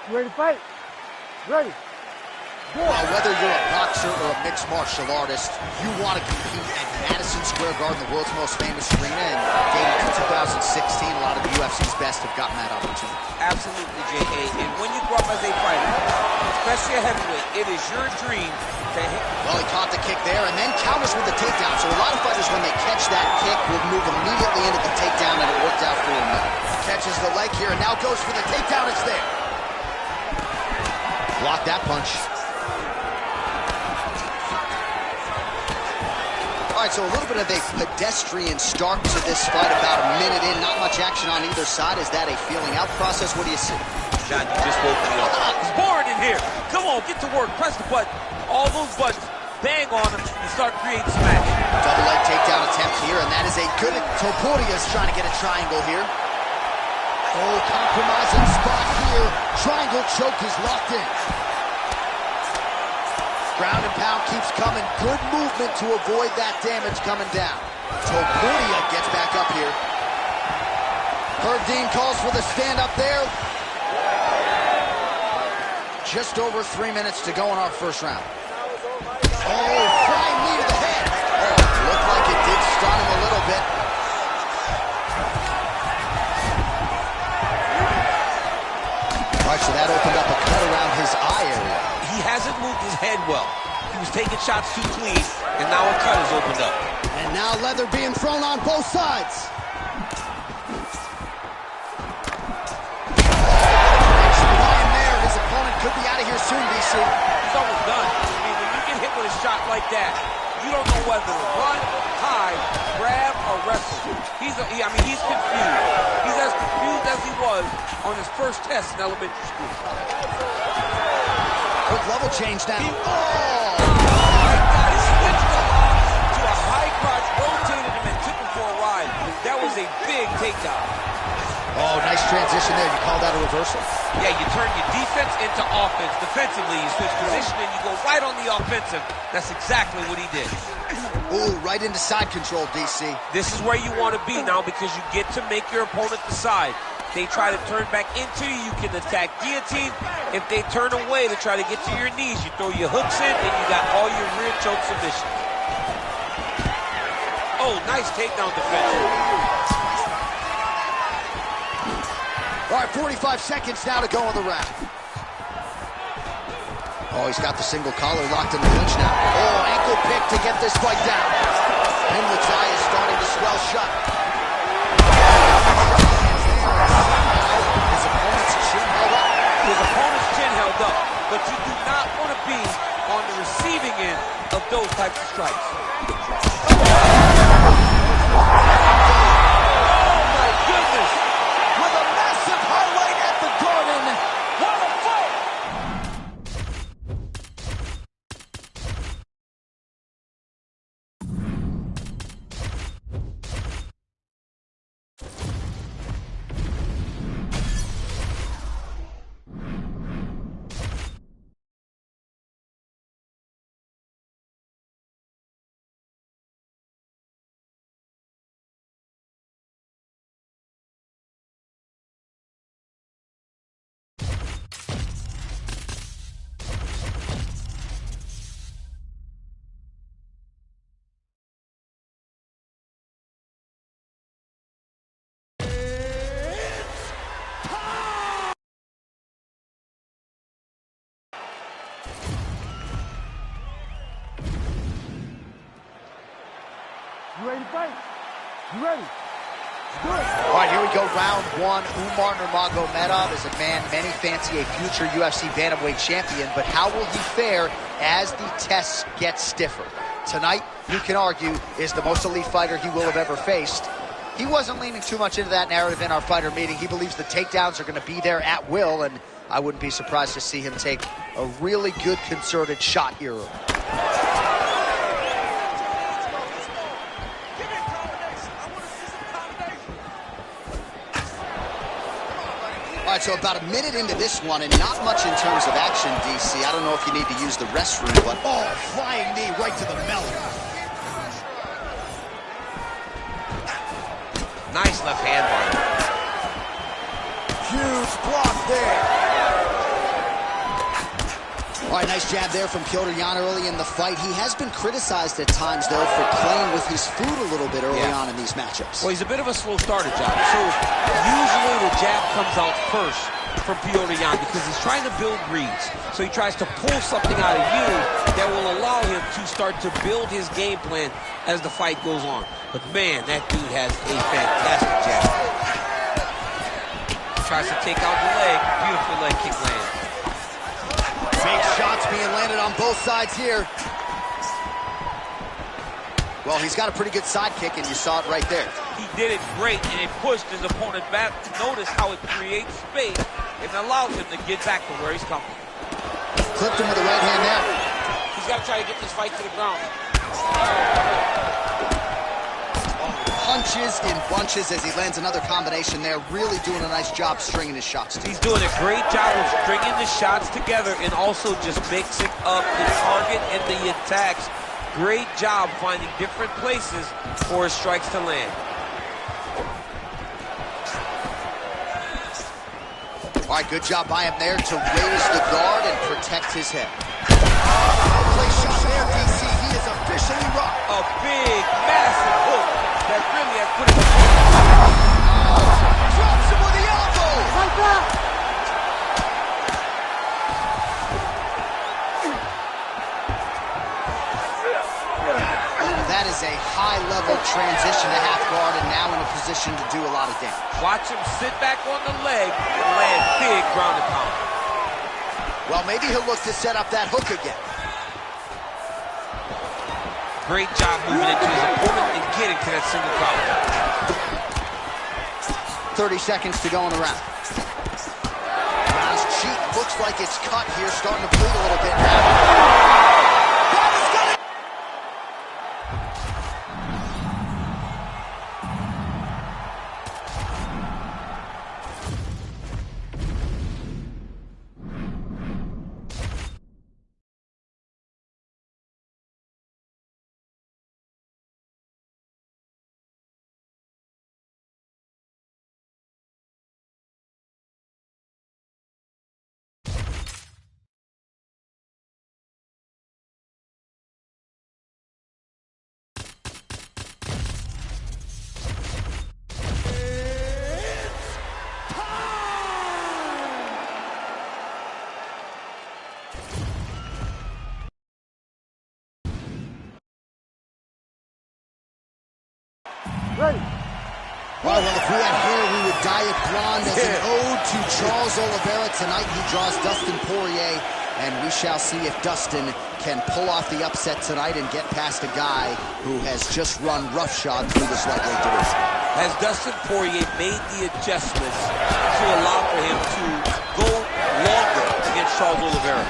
Speaker 1: You ready to fight? Ready.
Speaker 2: Well, whether you're a boxer or a mixed martial artist, you want to compete at Madison Square Garden, the world's most famous arena, and dating to 2016, a lot of the UFC's best have gotten that opportunity.
Speaker 3: Absolutely, J.A. And when you grow up as a fighter, especially a heavyweight, it is your dream to hit.
Speaker 2: Well, he caught the kick there and then counters with the takedown. So a lot of fighters, when they catch that kick, will move immediately into the takedown, and it worked out for him. Catches the leg here and now goes for the takedown. It's there. Blocked that punch. All right, so a little bit of a pedestrian start to this fight, about a minute in, not much action on either side. Is that a feeling out process? What do you see?
Speaker 3: John, you just woke me up. It's boring in here. Come on, get to work. Press the button. All those buttons, bang on them, and start creating some action.
Speaker 2: Double leg takedown attempt here, and that is a good. Topuria's trying to get a triangle here. Oh, compromising spot here. Triangle choke is locked in. Ground and pound keeps coming. Good movement to avoid that damage coming down. Topuria gets back up here. Herb Dean calls for the stand up there. Just over 3 minutes to go in our first round. Oh, flying knee to the head. Oh, looked like it did stun him a little bit. All right, so that opened up a cut around his eye area.
Speaker 3: He hasn't moved his head well. He was taking shots too clean, and now a cut has opened up.
Speaker 2: And now leather being thrown on both sides. There, his opponent could be out of here soon, BC.
Speaker 3: He's almost done. I mean, when you get hit with a shot like that, you don't know whether to run, hide, grab, or wrestle. He's confused. He's as confused as he was on his first test in elementary school.
Speaker 2: Quick level change now. Oh!
Speaker 3: big takedown.
Speaker 2: Oh, nice transition there. You call that a reversal?
Speaker 3: Yeah, you turn your defense into offense. Defensively, you switch position and you go right on the offensive. That's exactly what he did.
Speaker 2: Ooh, right into side control, DC.
Speaker 3: This is where you want to be now because you get to make your opponent decide. They try to turn back into you, you can attack guillotine. If they turn away to try to get to your knees, you throw your hooks in and you got all your rear choke submissions. Oh, nice takedown defense.
Speaker 2: All right, 45 seconds now to go in the round. Oh, he's got the single collar locked in the clinch now. Oh, ankle pick to get this fight down. Pimlet's eye is starting to swell shut. His opponent's chin held up.
Speaker 3: His opponent's chin held up, but you do not want to be on the receiving end of those types of strikes.
Speaker 1: You ready to fight? You ready? Do it.
Speaker 2: All right, here we go, round one. Umar Nurmagomedov is a man many fancy a future UFC bantamweight champion, but how will he fare as the tests get stiffer? Tonight, you can argue, is the most elite fighter he will have ever faced. He wasn't leaning too much into that narrative in our fighter meeting. He believes the takedowns are going to be there at will, and I wouldn't be surprised to see him take a really good concerted shot here. All right, so about a minute into this one, and not much in terms of action, DC. I don't know if you need to use the restroom, but oh, flying knee right to the melon.
Speaker 3: Nice left hand bar.
Speaker 2: Huge block there. All right, nice jab there from Petr Yan early in the fight. He has been criticized at times, though, for playing with his food a little bit early on in these matchups.
Speaker 3: Well, he's a bit of a slow starter, John. So usually the jab comes out first from Petr Yan because he's trying to build reads. So he tries to pull something out of you that will allow him to start to build his game plan as the fight goes on. But man, that dude has a fantastic jab. Tries to take out the leg. Beautiful leg kick land.
Speaker 2: Big shots being landed on both sides here. Well, he's got a pretty good side kick, and you saw it right there.
Speaker 3: He did it great, and it pushed his opponent back. Notice how it creates space and allows him to get back to where he's coming.
Speaker 2: Clipped him with the right hand there.
Speaker 3: He's got to try to get this fight to the ground.
Speaker 2: Punches in bunches as he lands another combination there. Really doing a nice job stringing his shots.
Speaker 3: He's doing a great job of stringing the shots together and also just mixing up the target and the attacks. Great job finding different places for his strikes to land.
Speaker 2: All right, good job by him there to raise the guard and protect his head. Play shot there, DC. He is officially rocked.
Speaker 3: A big, massive hook that really has put him.
Speaker 2: Drops him with the elbow.
Speaker 1: Like that.
Speaker 2: That is a high-level transition to half guard and now in a position to do a lot of damage.
Speaker 3: Watch him sit back on the leg and land big ground and pound.
Speaker 2: Well, maybe he'll look to set up that hook again.
Speaker 3: Great job moving into his opponent and getting to that single collar.
Speaker 2: 30 seconds to go in the round. His cheek looks like it's cut here, starting to bleed a little bit now.
Speaker 1: Ready.
Speaker 4: Well, if we had hair, we would dye it blonde as an ode to Charles Oliveira. Tonight he draws Dustin Poirier, and we shall see if Dustin can pull off the upset tonight and get past a guy who has just run roughshod through this lightweight division.
Speaker 3: Has Dustin Poirier made the adjustments to allow for him to go longer against Charles Oliveira?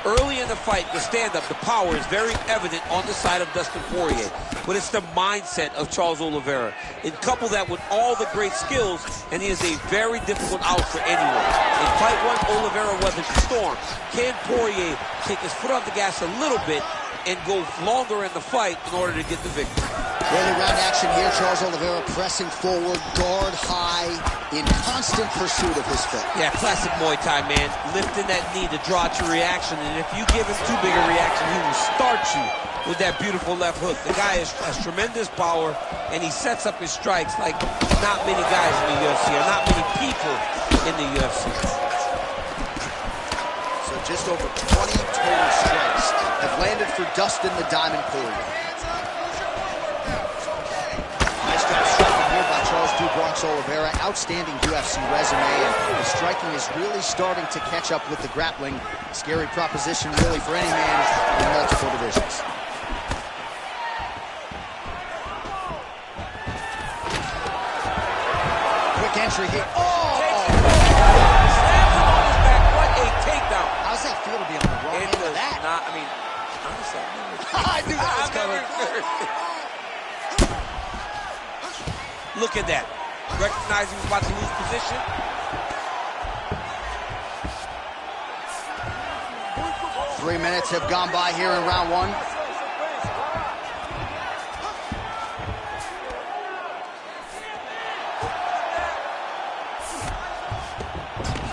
Speaker 3: Early in the fight, the stand-up, the power is very evident on the side of Dustin Poirier, but it's the mindset of Charles Oliveira. And couple that with all the great skills, and he is a very difficult out for anyone. In fight one, Oliveira weathered the storm. Can Poirier take his foot off the gas a little bit and go longer in the fight in order to get the victory?
Speaker 4: Early round action here, Charles Oliveira pressing forward, guard high, in constant pursuit of his foot.
Speaker 3: Yeah, classic Muay Thai, man. Lifting that knee to draw to reaction, and if you give him too big a reaction, he will start you with that beautiful left hook. The guy has tremendous power, and he sets up his strikes like not many guys in the UFC, or not many people in the UFC.
Speaker 2: So just over 20 total strikes have landed for Dustin the Diamond Poirier. Nice job striking here by Charles do Bronx Oliveira. Outstanding UFC resume, and the striking is really starting to catch up with the grappling. Scary proposition really for any man in multiple divisions. Quick entry here. How's that feel to be on the wrong end of that?
Speaker 3: I mean, honestly,
Speaker 2: I knew that was coming.
Speaker 3: Look at that. Recognizing he's about to lose position.
Speaker 2: Three minutes have gone by here in round one.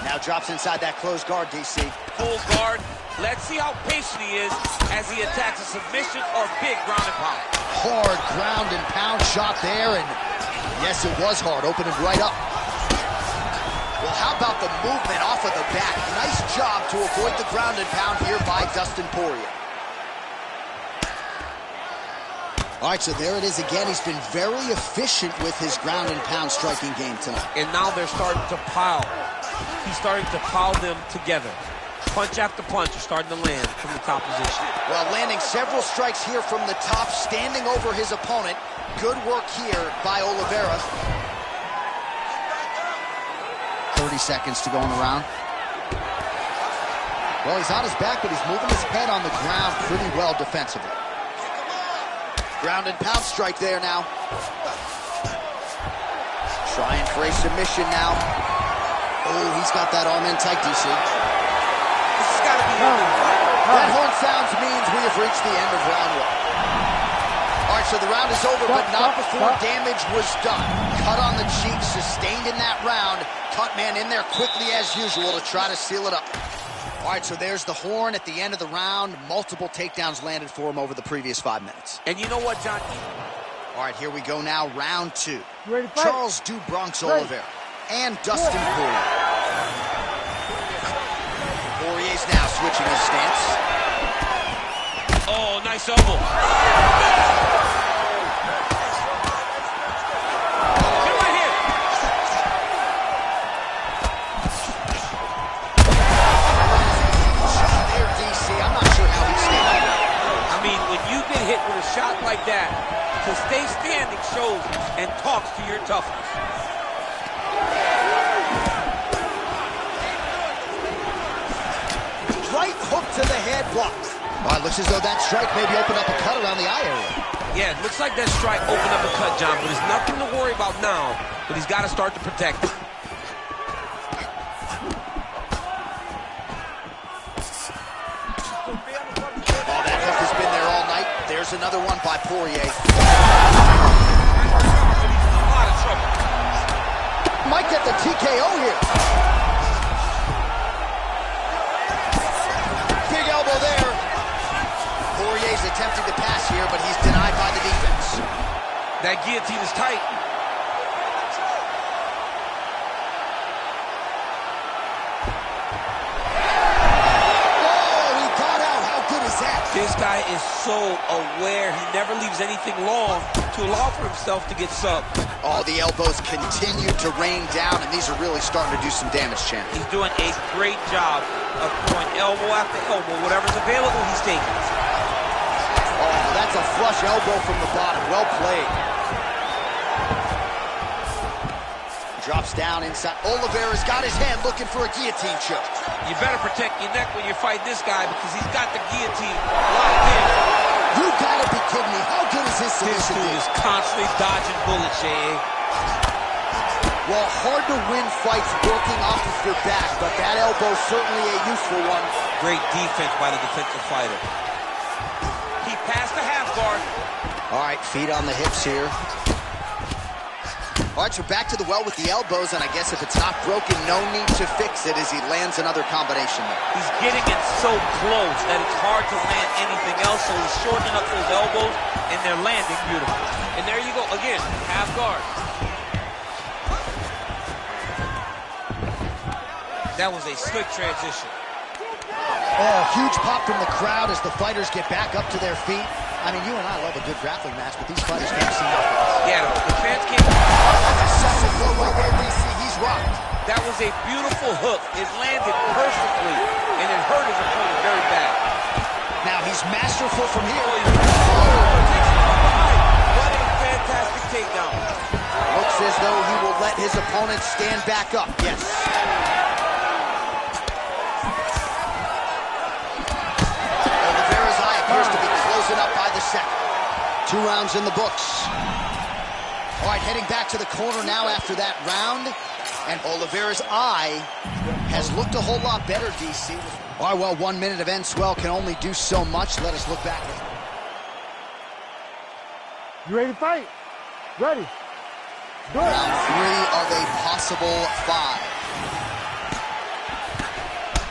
Speaker 2: Now drops inside that closed guard, DC.
Speaker 3: Full guard. Let's see how patient he is as he attacks a submission or big ground and pound.
Speaker 2: Hard ground and pound shot there, and yes, it was hard, opening right up. Well, how about the movement off of the back? Nice job to avoid the ground and pound here by Dustin Poirier.
Speaker 4: All right, so there it is again. He's been very efficient with his ground and pound striking game tonight.
Speaker 3: And now they're starting to pile. He's starting to pile them together. Punch after punch are starting to land from the top position.
Speaker 2: Well, landing several strikes here from the top, standing over his opponent. Good work here by Oliveira. 30 seconds to go in the round. Well, he's on his back, but he's moving his head on the ground pretty well defensively. Ground and pound strike there now. Trying for a submission now.
Speaker 4: Oh, he's got that arm in tight, DC.
Speaker 3: This has got to be
Speaker 2: That horn sounds means we have reached the end of round one. All right, so the round is over, but not before damage was done. Cut on the cheek, sustained in that round. Cut man in there quickly as usual to try to seal it up. All right, so there's the horn at the end of the round. Multiple takedowns landed for him over the previous 5 minutes.
Speaker 3: And you know what, John?
Speaker 2: All right, here we go now, round two.
Speaker 1: You ready to fight?
Speaker 2: Charles do Bronx Oliveira and Dustin Poirier. Poirier's now switching his stance.
Speaker 3: Oh, nice elbow. Get right here.
Speaker 2: There, DC. I'm not sure how he's standing.
Speaker 3: I mean, when you get hit with a shot like that, to stay standing shows and talks to your toughness.
Speaker 2: Right hook to the head, blocked. Well, it looks as though that strike maybe opened up a cut around the eye area.
Speaker 3: Yeah, it looks like that strike opened up a cut, John, but there's nothing to worry about now, but he's got to start to protect it.
Speaker 2: Oh, that hook has been there all night. There's another one by Poirier.
Speaker 3: He's in a lot of trouble.
Speaker 2: Might get the TKO here. Big elbow there. Poirier's attempting to pass here, but he's denied by the defense.
Speaker 3: That guillotine is tight. This guy is so aware. He never leaves anything long to allow for himself to get subbed.
Speaker 2: Oh, the elbows continue to rain down, and these are really starting to do some damage, champ.
Speaker 3: He's doing a great job of throwing elbow after elbow. Whatever's available, he's taking.
Speaker 2: Oh, that's a flush elbow from the bottom. Well played. Drops down inside. Oliveira's got his hand looking for a guillotine choke.
Speaker 3: You better protect your neck when you fight this guy because he's got the guillotine locked in.
Speaker 4: You gotta be kidding me. How good is his
Speaker 3: This
Speaker 4: submission?
Speaker 3: dude is constantly dodging bullets, J.A.
Speaker 2: Well, hard to win fights working off of your back, but that elbow's certainly a useful one.
Speaker 3: Great defense by the defensive fighter. He passed the half guard.
Speaker 2: All right, feet on the hips here. All right, so back to the well with the elbows, and I guess if it's not broken, no need to fix it as he lands another combination there.
Speaker 3: He's getting it so close that it's hard to land anything else, so he's shortening up those elbows, and they're landing beautiful. And there you go, again, half guard. That was a slick transition.
Speaker 4: Oh, huge pop from the crowd as the fighters get back up to their feet. I mean, you and I love a good grappling match, but these fighters can't see nothing.
Speaker 3: Yeah, the fans can't.
Speaker 4: Excessive blow right there, DC. He's rocked.
Speaker 3: That was a beautiful hook. It landed perfectly, and it hurt his opponent very bad.
Speaker 4: Now he's masterful from here.
Speaker 3: What a fantastic takedown.
Speaker 2: Looks as though he will let his opponent stand back up. Yes. Oliveira's eye appears to be closing up by the second.
Speaker 4: 2 rounds in the books. All right, heading back to the corner now after that round.
Speaker 2: And Oliveira's eye has looked a whole lot better, DC.
Speaker 4: All right, well, 1 minute of Enswell can only do so much. Let us look back.
Speaker 1: You ready to fight? Ready. Do it.
Speaker 2: Round 3 of a possible 5.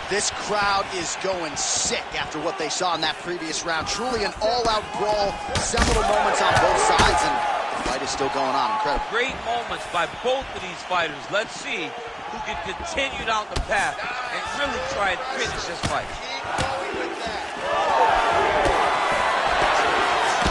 Speaker 2: This crowd is going sick after what they saw in that previous round. Truly an all-out brawl. Several moments on both sides, and the fight is still going on. Incredible.
Speaker 3: Great moments by both of these fighters. Let's see who can continue down the path and really try and finish this fight.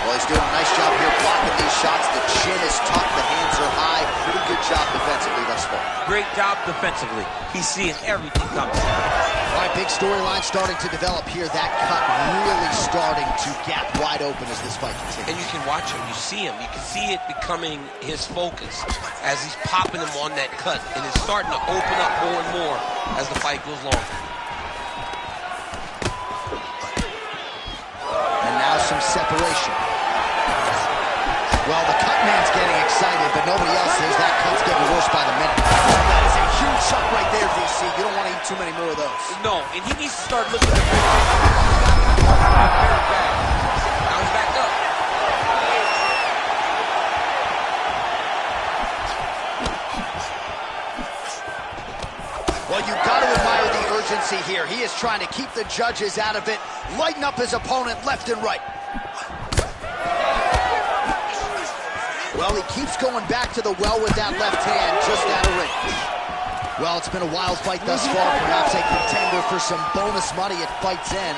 Speaker 2: Well, he's doing a nice job here blocking these shots. The chin is tucked, the hands are high. Pretty good job defensively thus far.
Speaker 3: Great job defensively. He's seeing everything coming.
Speaker 4: All right, big storyline starting to develop here. That cut really starting to gap wide open as this fight continues.
Speaker 3: And you can watch him, you see him. You can see it becoming his focus as he's popping him on that cut. And it's starting to open up more and more as the fight goes long.
Speaker 4: And now some separation. Well, the cut man's getting excited, but nobody else is. That cut's getting worse by the minute.
Speaker 2: That is a huge shot right there, DC. You don't want to eat too many more of those.
Speaker 3: No, and he needs to start looking at very bad. Now he's back up.
Speaker 2: Well, you've got to admire the urgency here. He is trying to keep the judges out of it, lighten up his opponent left and right.
Speaker 4: Well, he keeps going back to the well with that left hand, just out of range. Well, it's been a wild fight thus far. Perhaps a contender for some bonus money at fight's end.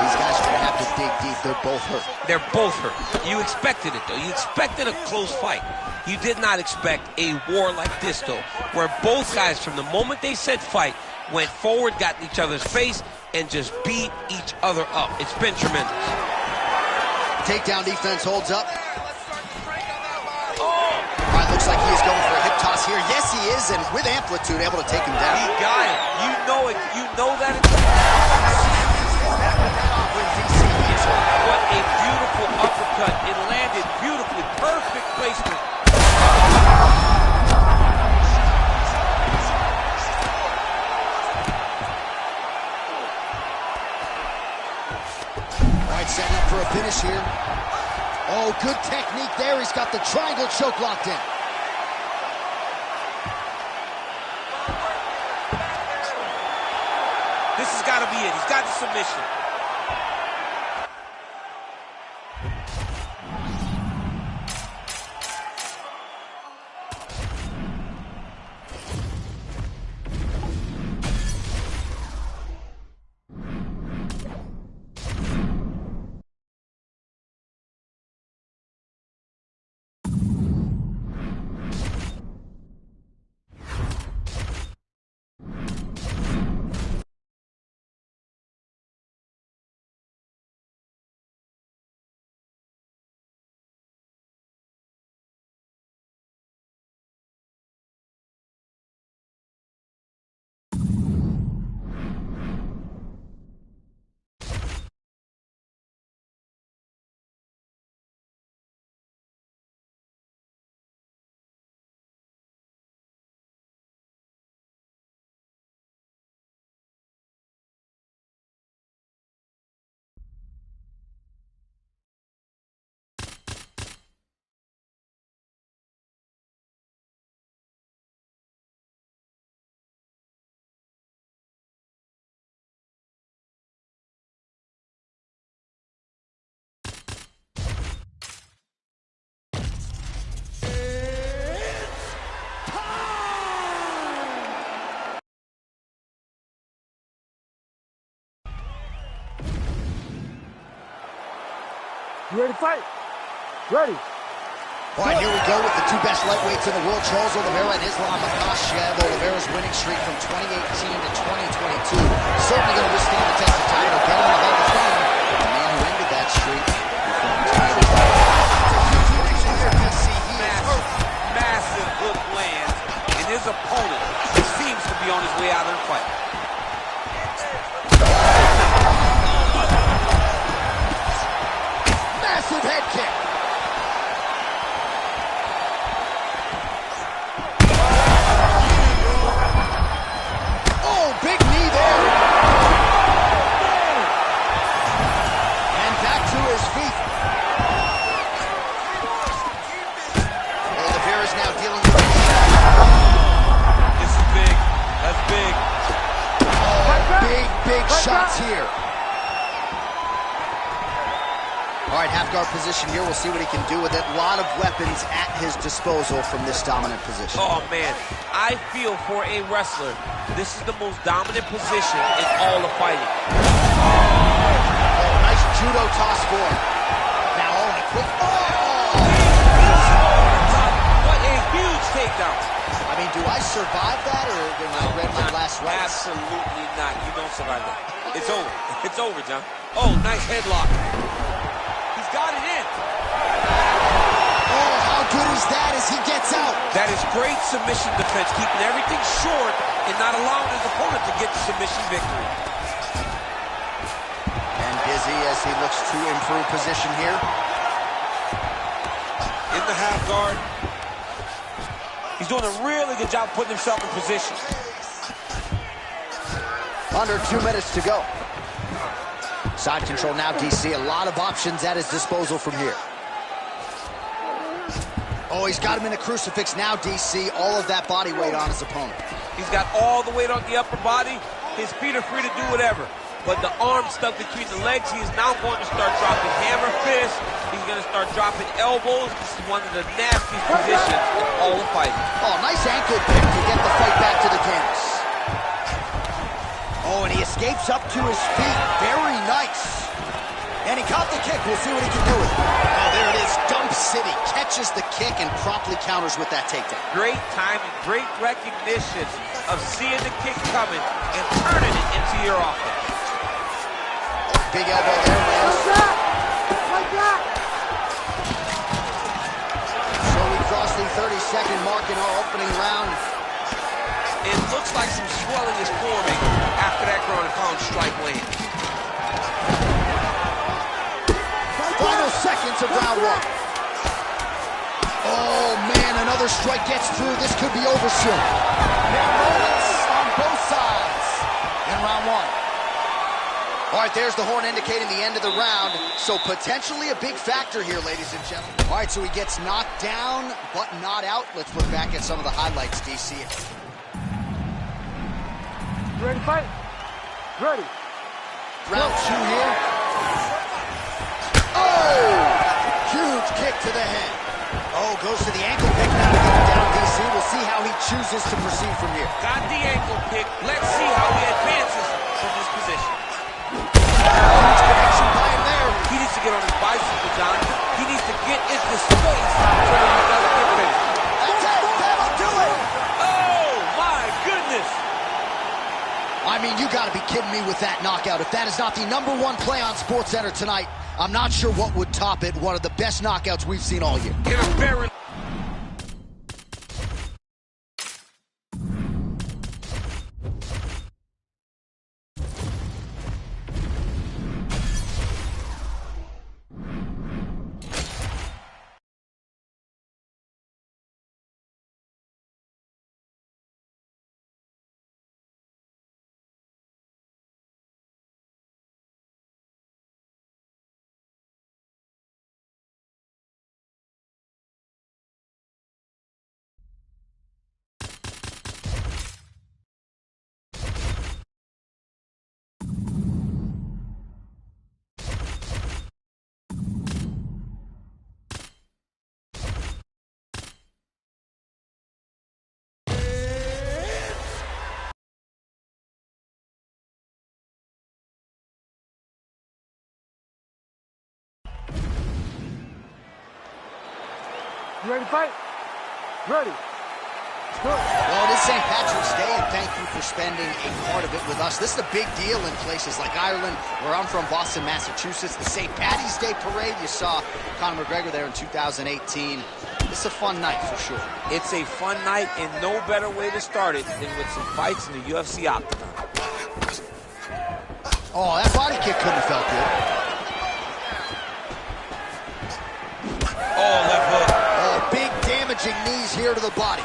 Speaker 4: These guys are going to have to dig deep. They're both hurt.
Speaker 3: They're both hurt. You expected it, though. You expected a close fight. You did not expect a war like this, though, where both guys, from the moment they said fight, went forward, got in each other's face, and just beat each other up. It's been tremendous.
Speaker 4: Takedown defense holds up. All right, looks like he is going for a hip toss here. Yes, he is, and with amplitude, able to take him down.
Speaker 3: He got it. You know it. You know that. What a beautiful uppercut. It landed beautifully. Perfect placement.
Speaker 4: All right, setting up for a finish here. Oh, good technique there. He's got the triangle choke locked in.
Speaker 3: This has got to be it. He's got the submission.
Speaker 1: You ready to fight? Ready.
Speaker 4: All right, here we go with the two best lightweights in the world, Charles Oliveira and Islam Makhachev. Oliveira's winning streak from 2018 to 2022. Certainly going to withstand the test of time. He'll get him in the Hall of Fame. The man who ended that streak.
Speaker 3: Massive hook lands, and his opponent seems to be on his way out of the fight.
Speaker 4: Massive head kick. Oh, big knee there. And back to his feet. Oliveira's now dealing with a shot.
Speaker 3: This is big. That's big.
Speaker 4: Big shots here. All right, half guard position here. We'll see what he can do with it. A lot of weapons at his disposal from this dominant position.
Speaker 3: Oh, man. I feel for a wrestler, this is the most dominant position in all of fighting.
Speaker 4: Oh, nice judo toss for him. Now on a quick...
Speaker 3: What a huge takedown.
Speaker 4: I mean, do I survive that, or am I read my last rights?
Speaker 3: Absolutely not. You don't survive that. It's over. It's over, John. Oh, nice headlock. He's got it in.
Speaker 4: Oh, how good is that as he gets out?
Speaker 3: That is great submission defense, keeping everything short and not allowing his opponent to get the submission victory.
Speaker 4: And Dizzy as he looks to improve position here.
Speaker 3: In the half guard. He's doing a really good job putting himself in position.
Speaker 4: Under 2 minutes to go. Side control now, DC. A lot of options at his disposal from here. Oh, he's got him in the crucifix now, DC. All of that body weight on his opponent.
Speaker 3: He's got all the weight on the upper body. His feet are free to do whatever. But the arm stuck between the legs. He is now going to start dropping hammer fists. He's going to start dropping elbows. This is one of the nastiest positions in all of fighting.
Speaker 4: Oh, nice ankle pick to get the fight back to the canvas. Oh, and he escapes up to his feet. Very nice. And he caught the kick. We'll see what he can do with it. Oh, there it is. Dump City catches the kick and promptly counters with that takedown.
Speaker 3: Great timing, great recognition of seeing the kick coming and turning it into your offense.
Speaker 4: Big elbow there, man.
Speaker 1: Like that.
Speaker 4: So we cross the 30-second mark in our opening round.
Speaker 3: It looks like some swelling is forming after that ground and pound strike lands.
Speaker 4: Final seconds of round one. Oh, man, another strike gets through. This could be over soon. There are moments on both sides in round one. All right, there's the horn indicating the end of the round. So potentially a big factor here, ladies and gentlemen. All right, so he gets knocked down, but not out. Let's look back at some of the highlights, DC.
Speaker 1: You ready to fight? Ready.
Speaker 4: Round two here. Oh! Huge kick to the head. Oh, goes to the ankle pick now to get him down, DC. We'll see how he chooses to proceed from here.
Speaker 3: Got the ankle pick. Let's see how he advances from this position.
Speaker 4: Huge connection by him there.
Speaker 3: He needs to get on his bicycle, John. He needs to get into space so that he doesn't get finished.
Speaker 4: That's it. That'll do it.
Speaker 3: Oh, my goodness.
Speaker 4: I mean, you got to be kidding me with that knockout. If that is not the #1 play on SportsCenter tonight, I'm not sure what would top it. One of the best knockouts we've seen all year.
Speaker 3: In a very
Speaker 1: You ready to fight? Ready. Good.
Speaker 4: Well, it is St. Patrick's Day, and thank you for spending a part of it with us. This is a big deal in places like Ireland, where I'm from, Boston, Massachusetts. The St. Patty's Day Parade, you saw Conor McGregor there in 2018. It's a fun night for sure.
Speaker 3: It's a fun night, and no better way to start it than with some fights in the UFC octagon.
Speaker 4: Oh, that body kick couldn't have felt good.
Speaker 3: Oh, left hook.
Speaker 4: Oh, big damaging knees here to the body.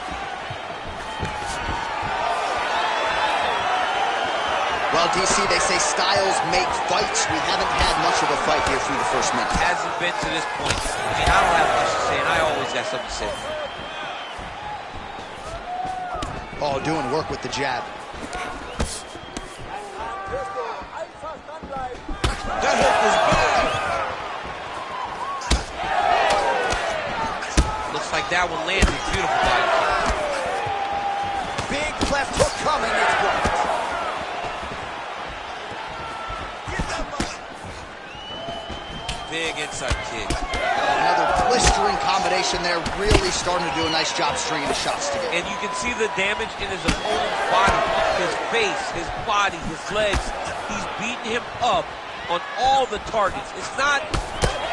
Speaker 4: Well, DC, they say styles make fights. We haven't had much of a fight here through the first minute.
Speaker 3: Hasn't been to this point. I mean, I don't have much to say, and I always got something to say.
Speaker 4: Oh, doing work with the jab.
Speaker 3: That hook was big. Looks like that one landed. Beautiful body kick.
Speaker 4: Big left hook coming. It's blocked.
Speaker 3: Big inside kick.
Speaker 4: Another blistering combination there. Really starting to do a nice job stringing the shots together.
Speaker 3: And you can see the damage in his opponent's body. His face, his body, his legs. He's beating him up on all the targets. It's not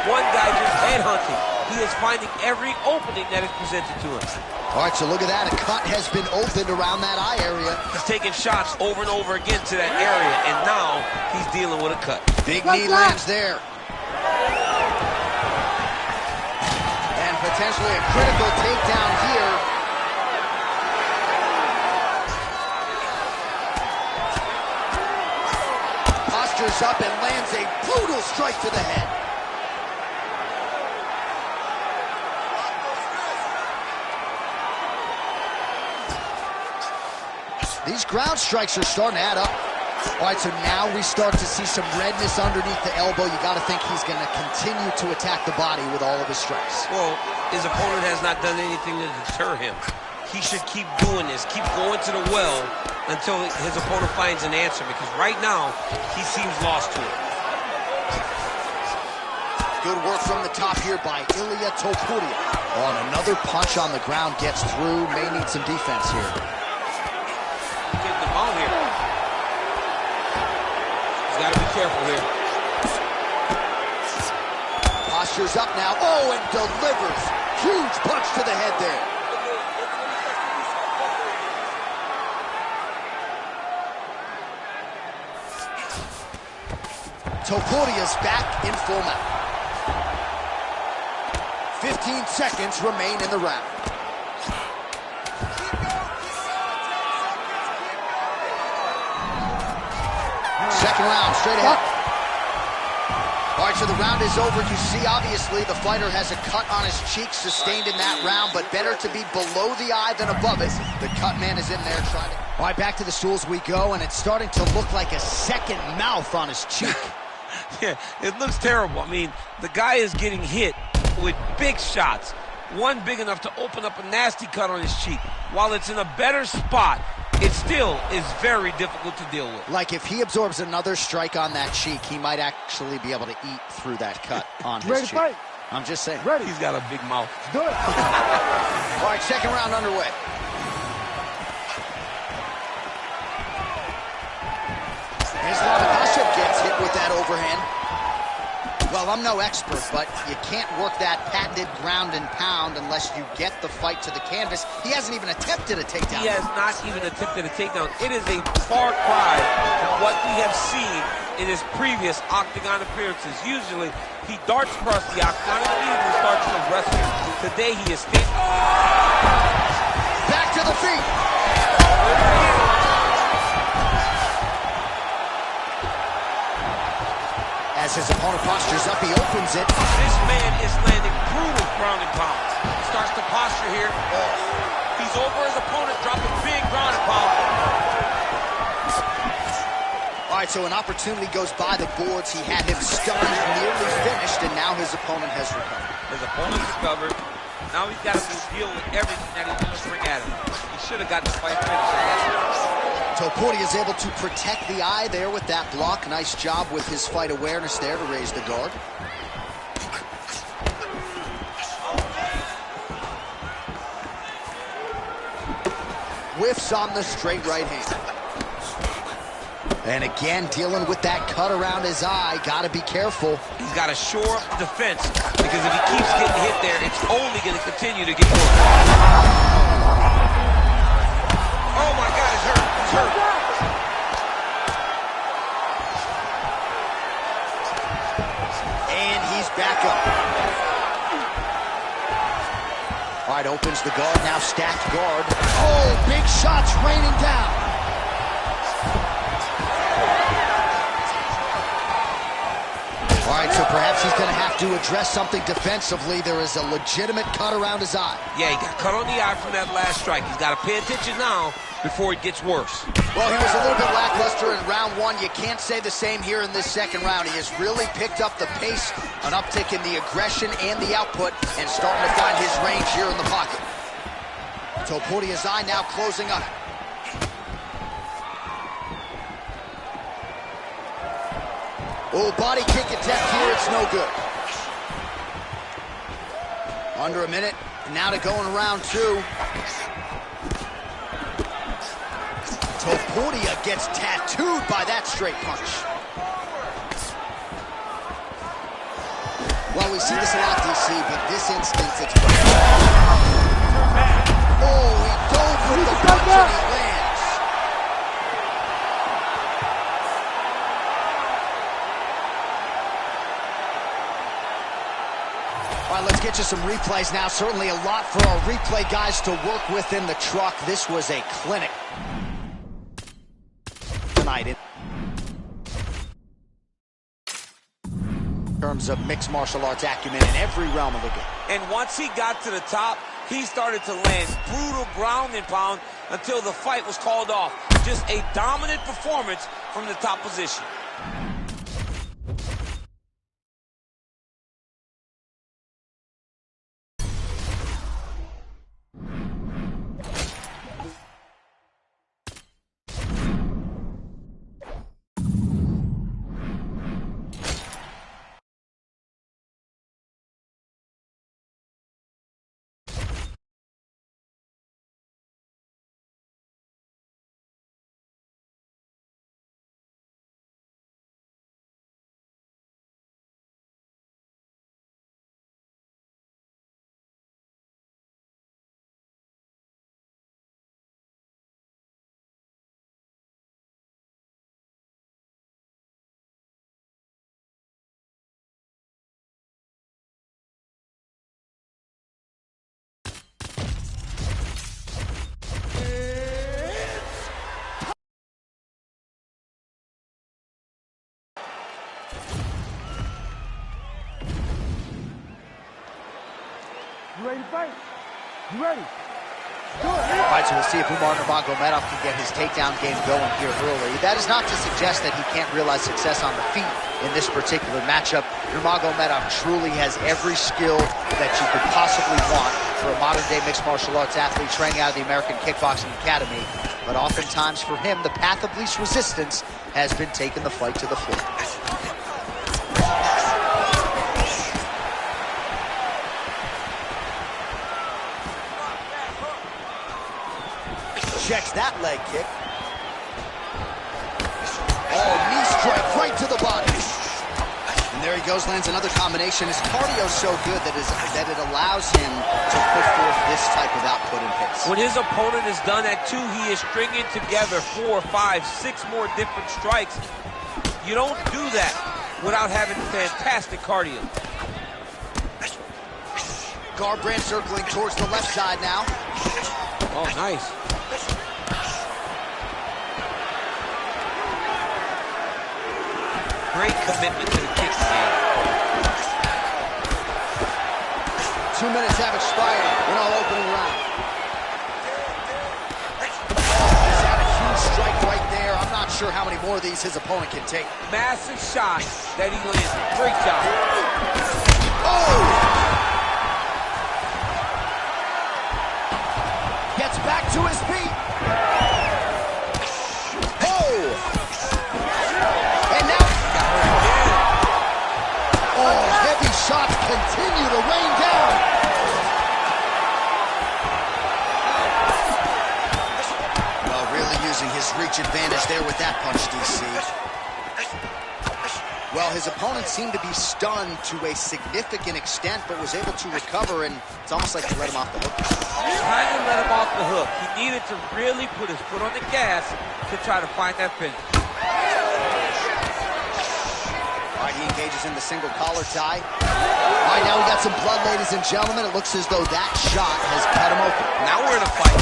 Speaker 3: one guy just headhunting. He is finding every opening that is presented to him.
Speaker 4: All right, so look at that. A cut has been opened around that eye area.
Speaker 3: He's taking shots over and over again to that area, and now he's dealing with a cut.
Speaker 4: Big knee lands there. And potentially a critical takedown here. Postures up and lands a brutal strike to the head. These ground strikes are starting to add up. All right, so now we start to see some redness underneath the elbow. You got to think he's going to continue to attack the body with all of his strikes.
Speaker 3: Well, his opponent has not done anything to deter him. He should keep doing this, keep going to the well until his opponent finds an answer, because right now, he seems lost to it.
Speaker 4: Good work from the top here by Ilia Topuria. Oh, and another punch on the ground gets through. May need some defense here.
Speaker 3: Getting the ball here. He's got to be careful here.
Speaker 4: Postures up now. Oh, and delivers. Huge punch to the head there. Topuria's back in full mount. 15 seconds remain in the round. Second round, straight ahead. All right, so the round is over. You see, obviously, the fighter has a cut on his cheek sustained in that round, but better to be below the eye than above it. The cut man is in there trying to... All right, back to the stools we go, and it's starting to look like a second mouth on his cheek.
Speaker 3: Yeah, it looks terrible. I mean, the guy is getting hit with big shots. One big enough to open up a nasty cut on his cheek. While it's in a better spot, it still is very difficult to deal with.
Speaker 4: Like if he absorbs another strike on that cheek, he might actually be able to eat through that cut on his
Speaker 1: Ready
Speaker 4: cheek.
Speaker 1: to fight?
Speaker 4: I'm just saying.
Speaker 1: Ready.
Speaker 3: He's got a big mouth.
Speaker 1: Do it.
Speaker 4: All right, second round underway. Islam Makhachev gets hit with that overhand. Well, I'm no expert, but you can't work that patented ground and pound unless you get the fight to the canvas. He hasn't even attempted a takedown.
Speaker 3: He has not even attempted a takedown. It is a far cry from what we have seen in his previous octagon appearances. Usually, he darts across the octagon and immediately starts to wrestle. Today, he is standing.
Speaker 4: Back to the feet. As his opponent postures up, he opens it.
Speaker 3: This man is landing brutal ground and pound. He starts to posture here. He's over his opponent, dropping big ground and pound.
Speaker 4: All right, so an opportunity goes by the boards. He had him stunned, nearly finished, and now his opponent has recovered.
Speaker 3: His opponent's recovered. Now he's got to deal with everything that he's going to bring at him. He should have got the fight finished.
Speaker 4: Topuria is able to protect the eye there with that block. Nice job with his fight awareness there to raise the guard. whiffs on the straight right hand. And again, dealing with that cut around his eye. Got to be careful.
Speaker 3: He's got to shore up the defense, because if he keeps getting hit there, it's only going to continue to get worse. Oh, my God, he's hurt. He's hurt.
Speaker 4: And he's back up. All right, opens the guard, now stacked guard. Oh, big shots raining down. All right, so perhaps he's going to have to address something defensively. There is a legitimate cut around his eye.
Speaker 3: Yeah, he got cut on the eye from that last strike. He's got to pay attention now before it gets worse.
Speaker 4: Well, he was a little bit lackluster in round one. You can't say the same here in this second round. He has really picked up the pace, an uptick in the aggression and the output, and starting to find his range here in the pocket. Topuria's eye now closing up. Oh, body kick attempt here, it's no good. Under a minute, and now to go in round two. Topuria gets tattooed by that straight punch. Well, we see this a lot, DC, but this instance, it's... Oh, he dove with the punch and he lands. All right, let's get you some replays now. Certainly a lot for our replay guys to work with in the truck. This was a clinic tonight in terms of mixed martial arts acumen in every realm of the game.
Speaker 3: And once he got to the top, he started to land brutal ground and pound until the fight was called off. Just a dominant performance from the top position.
Speaker 1: You ready to fight? You ready? Do it.
Speaker 2: All right, so we'll see if Umar Nurmagomedov can get his takedown game going here early. That is not to suggest that he can't realize success on the feet in this particular matchup. Nurmagomedov truly has every skill that you could possibly want for a modern-day mixed martial arts athlete training out of the American Kickboxing Academy. But oftentimes for him, the path of least resistance has been taking the fight to the floor.
Speaker 4: Checks that leg kick. Oh, knee strike right to the body. And there he goes, lands another combination. His cardio's so good that it allows him to put forth this type of output and pace.
Speaker 3: When his opponent is done at two, he is stringing together 4, 5, 6 more different strikes. You don't do that without having fantastic cardio.
Speaker 4: Garbrandt circling towards the left side now.
Speaker 3: Oh, nice. Great commitment to the kicks game.
Speaker 4: 2 minutes have expired. We're all opening round. He's had a huge strike right there. I'm not sure how many more of these his opponent can take.
Speaker 3: Massive shot that he landed. Great job.
Speaker 4: Oh! Gets back to his feet. Oh! And now... Oh, heavy shots continue to rain down. reach advantage there with that punch, DC. Well, his opponent seemed to be stunned to a significant extent, but was able to recover, and it's almost like he let him off the hook.
Speaker 3: Trying to let him off the hook. He needed to really put his foot on the gas to try to find that finish.
Speaker 4: All right, he engages in the single collar tie. All right, now we got some blood, ladies and gentlemen. It looks as though that shot has cut him open.
Speaker 3: Now we're in a fight.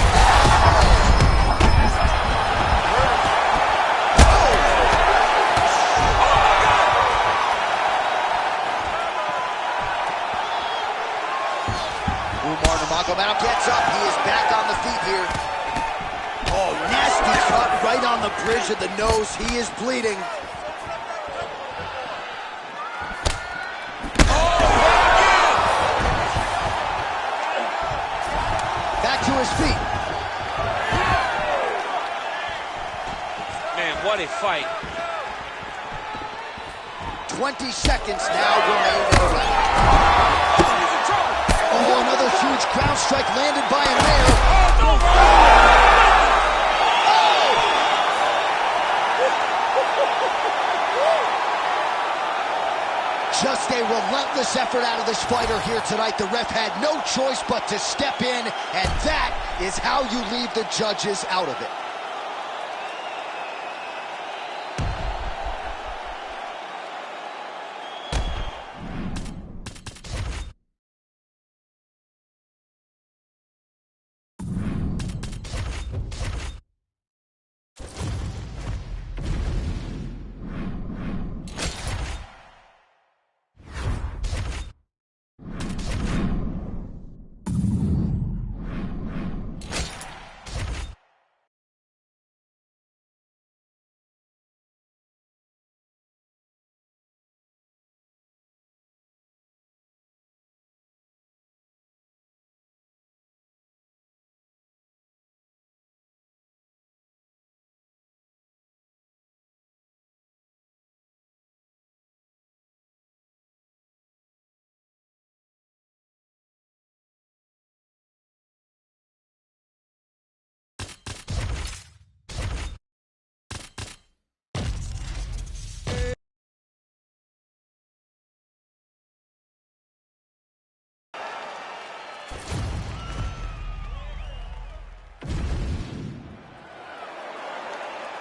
Speaker 4: Umar Nurmagomedov gets up. He is back on the feet here. Oh, nasty cut right on the bridge of the nose. He is bleeding. Back to his feet.
Speaker 3: Man, what a fight.
Speaker 4: 20 seconds now remain in the round. Oh, another huge ground strike landed by him there. Just a relentless effort out of this fighter here tonight. The ref had no choice but to step in, and that is how you leave the judges out of it.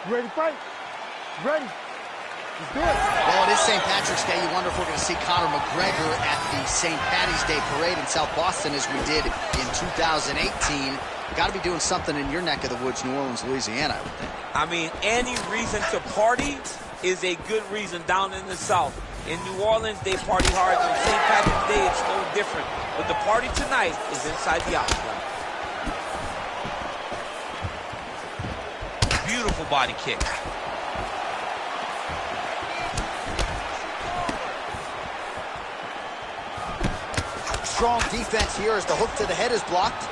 Speaker 1: You ready to fight? You ready? Let's do it.
Speaker 4: Well, it is St. Patrick's Day. You wonder if we're going to see Conor McGregor at the St. Patty's Day parade in South Boston as we did in 2018. Got to be doing something in your neck of the woods, New Orleans, Louisiana, I would think.
Speaker 3: I mean, any reason to party is a good reason down in the South. In New Orleans, they party hard. On St. Patrick's Day, it's no different. But the party tonight is inside the octagon. Beautiful body kick.
Speaker 4: Strong defense here as the hook to the head is blocked.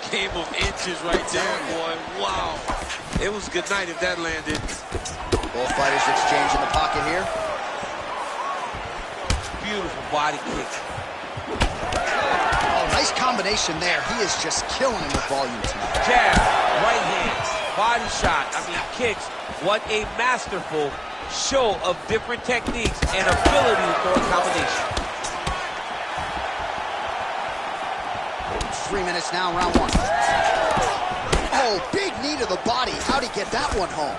Speaker 3: Game of inches right there, boy. Wow. It was good night if that landed.
Speaker 4: Both fighters exchange in the pocket here.
Speaker 3: Beautiful body kick.
Speaker 4: Oh, nice combination there. He is just killing him with volume tonight.
Speaker 3: Jab, right hand, body shot. I mean, kicks. What a masterful show of different techniques and ability to throw a combination.
Speaker 4: 3 minutes now, round one. Oh, big knee to the body. How'd he get that one home?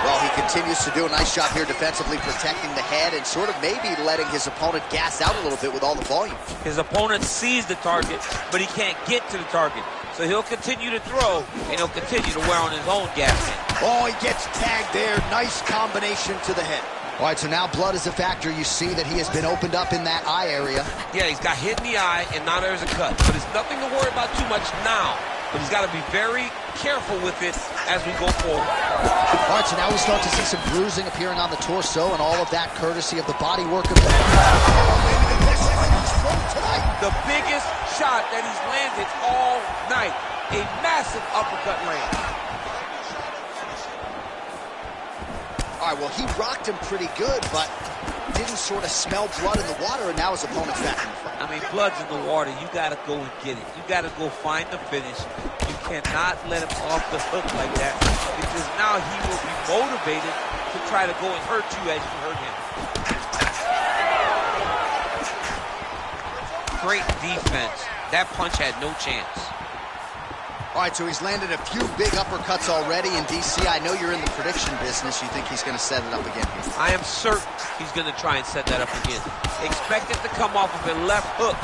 Speaker 4: Well, he continues to do a nice job here defensively, protecting the head and sort of maybe letting his opponent gas out a little bit with all the volume.
Speaker 3: His opponent sees the target, but he can't get to the target. So he'll continue to throw, and he'll continue to wear on his own gas tank.
Speaker 4: Oh, he gets tagged there. Nice combination to the head. All right, so now blood is a factor. You see that he has been opened up in that eye area.
Speaker 3: Yeah, he's got hit in the eye, and now there's a cut. But it's nothing to worry about too much now. But he's got to be very careful with it as we go forward.
Speaker 4: All right, so now we start to see some bruising appearing on the torso, and all of that courtesy of the body work of the...
Speaker 3: The biggest shot that he's landed all night. A massive uppercut land.
Speaker 4: All right, well, he rocked him pretty good, but didn't sort of smell blood in the water, and now his opponent's back in the fight.
Speaker 3: I mean, blood's in the water. You got to go and get it. You got to go find the finish. You cannot let him off the hook like that, because now he will be motivated to try to go and hurt you as you hurt him. Great defense. That punch had no chance.
Speaker 4: All right, so he's landed a few big uppercuts already in DC. I know you're in the prediction business. You think he's going to set it up again here?
Speaker 3: I am certain he's going to try and set that up again. Expect it to come off of a left hook,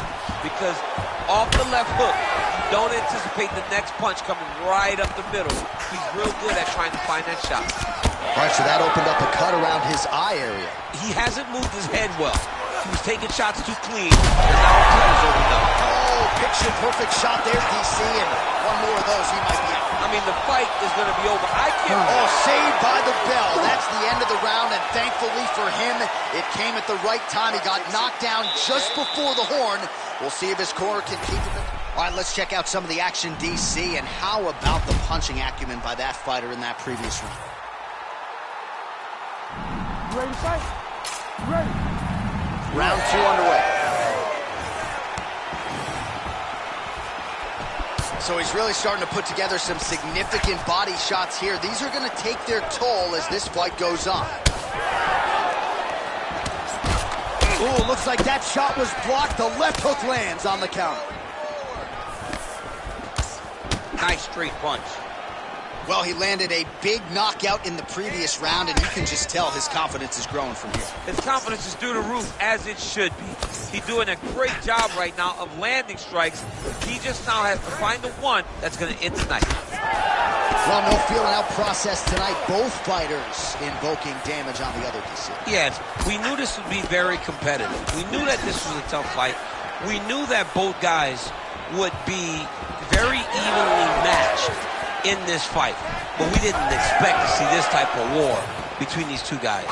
Speaker 3: because off the left hook, you don't anticipate the next punch coming right up the middle. He's real good at trying to find that shot.
Speaker 4: All right, so that opened up a cut around his eye area.
Speaker 3: He hasn't moved his head well. He was taking shots too clean, and now his head is opened up.
Speaker 4: Oh, picture-perfect shot there, DC, and one more of those, he might be out.
Speaker 3: I mean, the fight is going to be over. I can't...
Speaker 4: Oh, saved by the bell. That's the end of the round, and thankfully for him, it came at the right time. He got knocked down just before the horn. We'll see if his corner can keep him. All right, let's check out some of the action, DC, and how about the punching acumen by that fighter in that previous round?
Speaker 1: You ready to fight? You ready?
Speaker 4: Round 2 underway. So he's really starting to put together some significant body shots here. These are going to take their toll as this fight goes on. Ooh, looks like that shot was blocked. The left hook lands on the counter.
Speaker 3: Nice straight punch.
Speaker 4: Well, he landed a big knockout in the previous round, and you can just tell his confidence is growing from here.
Speaker 3: His confidence is through the roof, as it should be. He's doing a great job right now of landing strikes. He just now has to find the one that's going to end the night.
Speaker 4: Well, no feeling out process tonight. Both fighters invoking damage on the other, DC.
Speaker 3: Yes, we knew this would be very competitive. We knew that this was a tough fight. We knew that both guys would be very evenly matched in this fight, but we didn't expect to see this type of war between these two guys.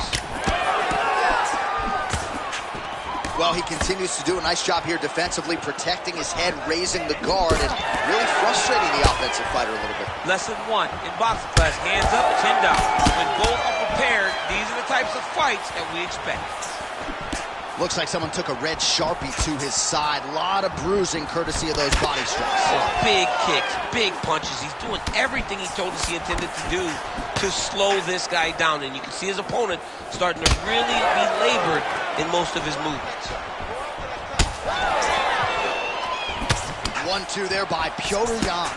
Speaker 4: Well, he continues to do a nice job here defensively, protecting his head, raising the guard, and really frustrating the offensive fighter a little bit.
Speaker 3: Lesson 1 in boxing class: hands up, chin down. When both are prepared, these are the types of fights that we expect.
Speaker 4: Looks like someone took a red Sharpie to his side. A lot of bruising courtesy of those body strikes.
Speaker 3: Big kicks, big punches. He's doing everything he told us he intended to do to slow this guy down. And you can see his opponent starting to really be labored in most of his movements.
Speaker 4: 1-2 there by Petr Yan.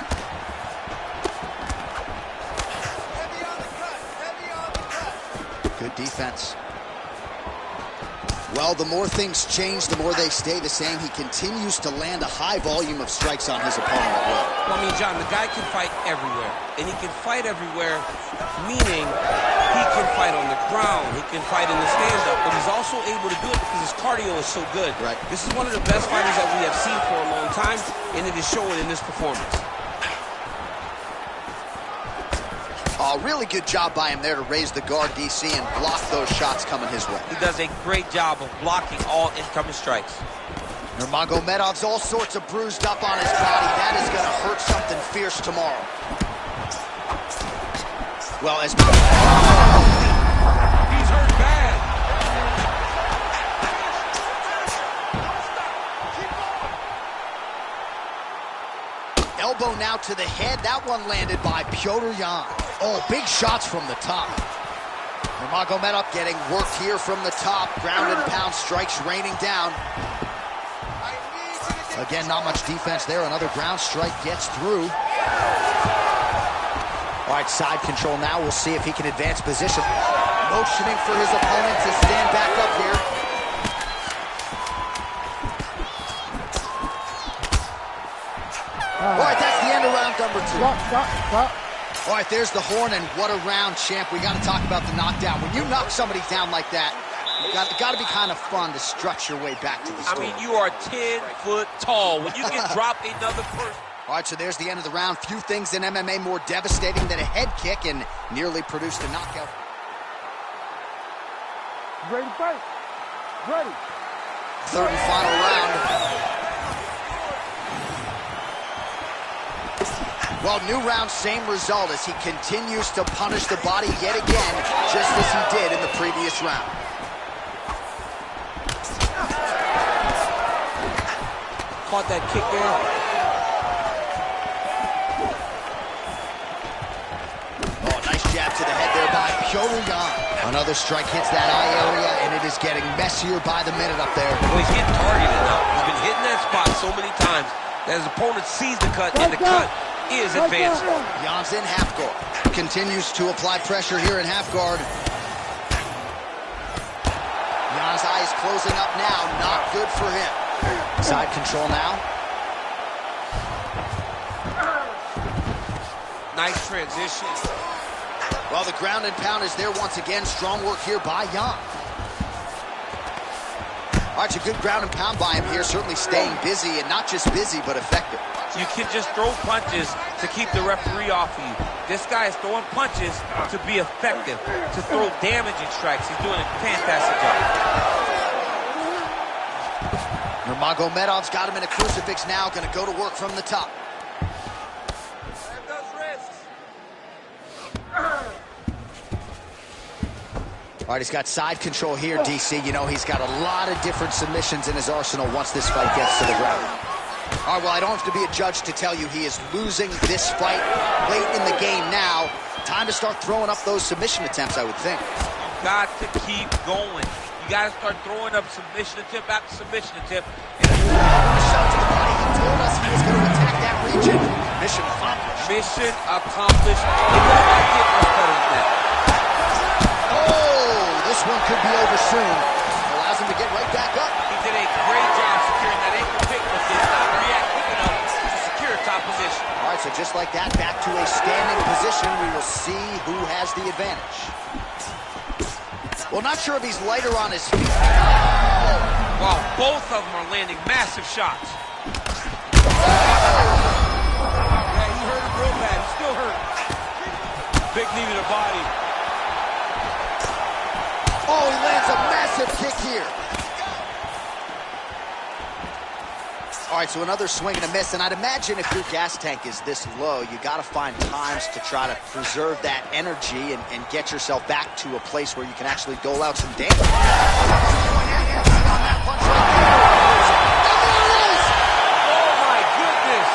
Speaker 4: Good defense. Well, the more things change, the more they stay the same. He continues to land a high volume of strikes on his opponent at will.
Speaker 3: Well, I mean, John, the guy can fight everywhere. And he can fight everywhere, meaning he can fight on the ground, he can fight in the stand-up, but he's also able to do it because his cardio is so good.
Speaker 4: Right.
Speaker 3: This is one of the best fighters that we have seen for a long time, and it is showing in this performance.
Speaker 4: Really good job by him there to raise the guard, DC, and block those shots coming his way.
Speaker 3: He does a great job of blocking all incoming strikes.
Speaker 4: Nurmagomedov's all sorts of bruised up on his body. That is going to hurt something fierce tomorrow. Well, as...
Speaker 3: He's hurt bad.
Speaker 4: Elbow now to the head. That one landed by Petr Yan. Oh, big shots from the top. Nurmagomedov getting worked here from the top. Ground and pound strikes raining down. Again, not much defense there. Another ground strike gets through. All right, side control now. We'll see if he can advance position. Motioning for his opponent to stand back up here. All right, that's the end of round number 2.
Speaker 1: Stop.
Speaker 4: All right, there's the horn, and what a round, champ. We got to talk about the knockdown. When you knock somebody down like that, it got to be kind of fun to strut your way back to the store.
Speaker 3: I mean, you are 10 foot tall. When you can drop another person.
Speaker 4: All right, so there's the end of the round. Few things in MMA more devastating than a head kick, and nearly produced a knockout.
Speaker 1: You ready to fight? Ready.
Speaker 4: Third and final round. Well, new round, same result as he continues to punish the body yet again, just as he did in the previous round.
Speaker 3: caught that kick there.
Speaker 4: Oh, nice jab to the head there by Petr Yan. Another strike hits that eye area, and it is getting messier by the minute up there.
Speaker 3: Well, he's getting targeted now. He's been hitting that spot so many times that his opponent sees the cut, and the cut is advancing.
Speaker 4: Yan's in half guard. Continues to apply pressure here in half guard. Yan's eye is closing up now. Not good for him. Side control now.
Speaker 3: Nice transition.
Speaker 4: Well, the ground and pound is there once again. Strong work here by Yan. All right, a good ground and pound by him here. Certainly staying busy, and not just busy, but effective.
Speaker 3: You can just throw punches to keep the referee off of you. This guy is throwing punches to be effective, to throw damaging strikes. He's doing a fantastic job.
Speaker 4: Nurmagomedov's got him in a crucifix now. Going to go to work from the top. All right, he's got side control here, DC. You know, he's got a lot of different submissions in his arsenal once this fight gets to the ground. All right, well, I don't have to be a judge to tell you he is losing this fight late in the game now. Time to start throwing up those submission attempts, I would think.
Speaker 3: You got to keep going. You got to start throwing up submission attempt after submission attempt.
Speaker 4: Shot to the body. He told us he was going to attack that region. Mission accomplished.
Speaker 3: Mission accomplished. He does not get much better than that.
Speaker 4: Oh, this one could be over soon. Allows him to get right back up.
Speaker 3: He did a great job securing that ankle kick, but did not react quick enough to secure top position.
Speaker 4: All right, so just like that, back to a standing position. We will see who has the advantage. Well, not sure if he's lighter on his feet.
Speaker 3: Wow, both of them are landing massive shots.
Speaker 5: Yeah, he hurt him real bad. He's still hurt. Big knee to the body.
Speaker 4: Oh, he lands a massive kick here. All right, so another swing and a miss, and I'd imagine if your gas tank is this low, you got to find times to try to preserve that energy and get yourself back to a place where you can actually dole out some damage. On that punch right there. And there it is.
Speaker 3: Oh my goodness!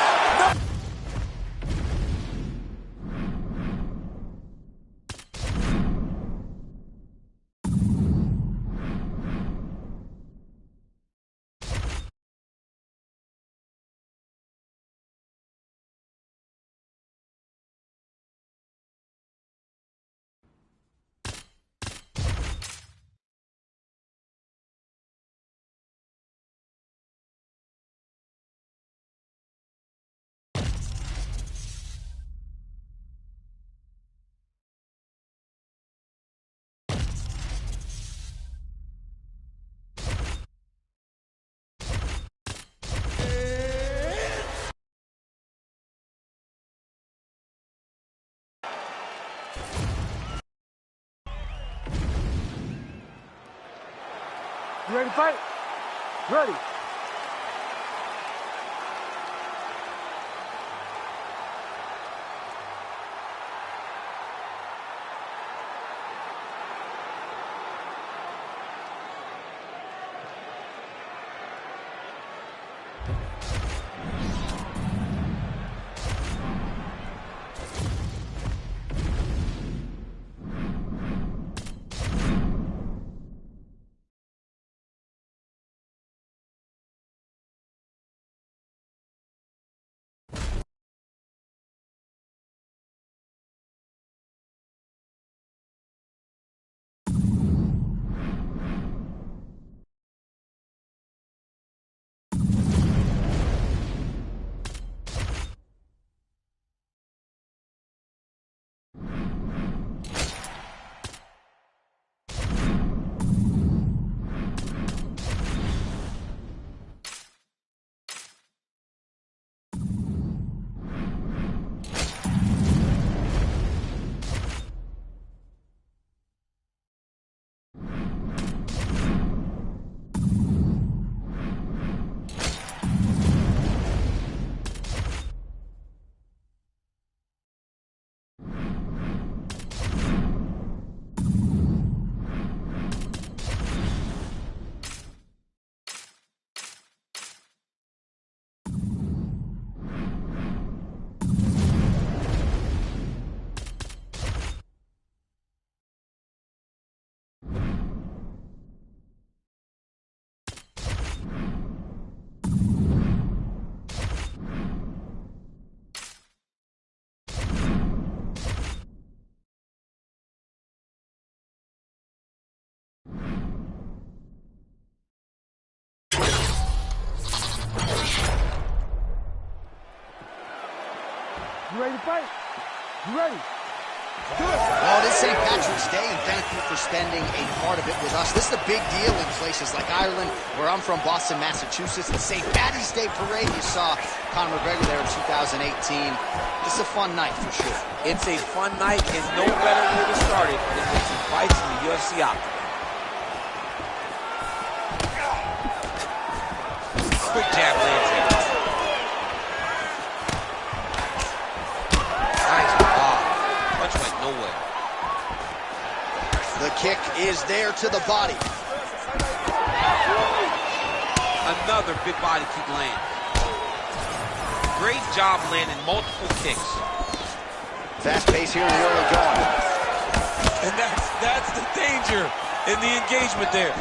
Speaker 1: You ready to fight? Ready. ready to fight? You ready?
Speaker 4: Well, it is St. Patrick's Day, and thank you for spending a part of it with us. This is a big deal in places like Ireland, where I'm from, Boston, Massachusetts. The St. Patty's Day Parade, you saw Conor McGregor there in 2018. This is a fun night for sure.
Speaker 5: It's a fun night, and no better way to start it than with some fights in the UFC Octagon.
Speaker 3: Quick jab lands here. Nice block. Punch went nowhere.
Speaker 4: The kick is there to the body.
Speaker 3: Another big body kick lands. Great job landing multiple kicks.
Speaker 4: Fast pace here in the early going.
Speaker 5: And that's the danger in the engagement there.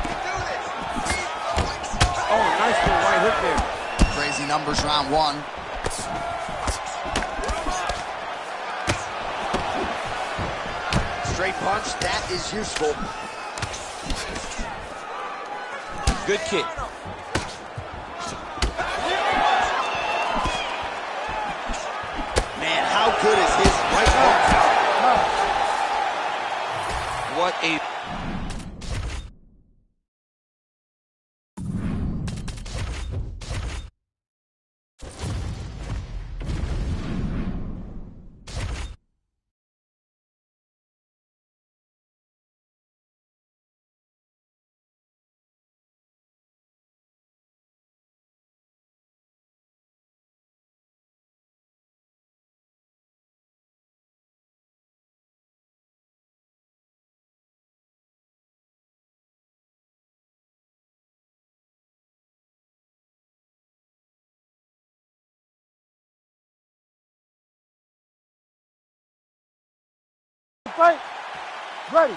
Speaker 1: Oh, nice little right hook there.
Speaker 4: Crazy numbers round one. Straight punch, that is useful.
Speaker 5: Good kick.
Speaker 4: Man, how good is his right hook?
Speaker 3: What a...
Speaker 1: Fight. Ready.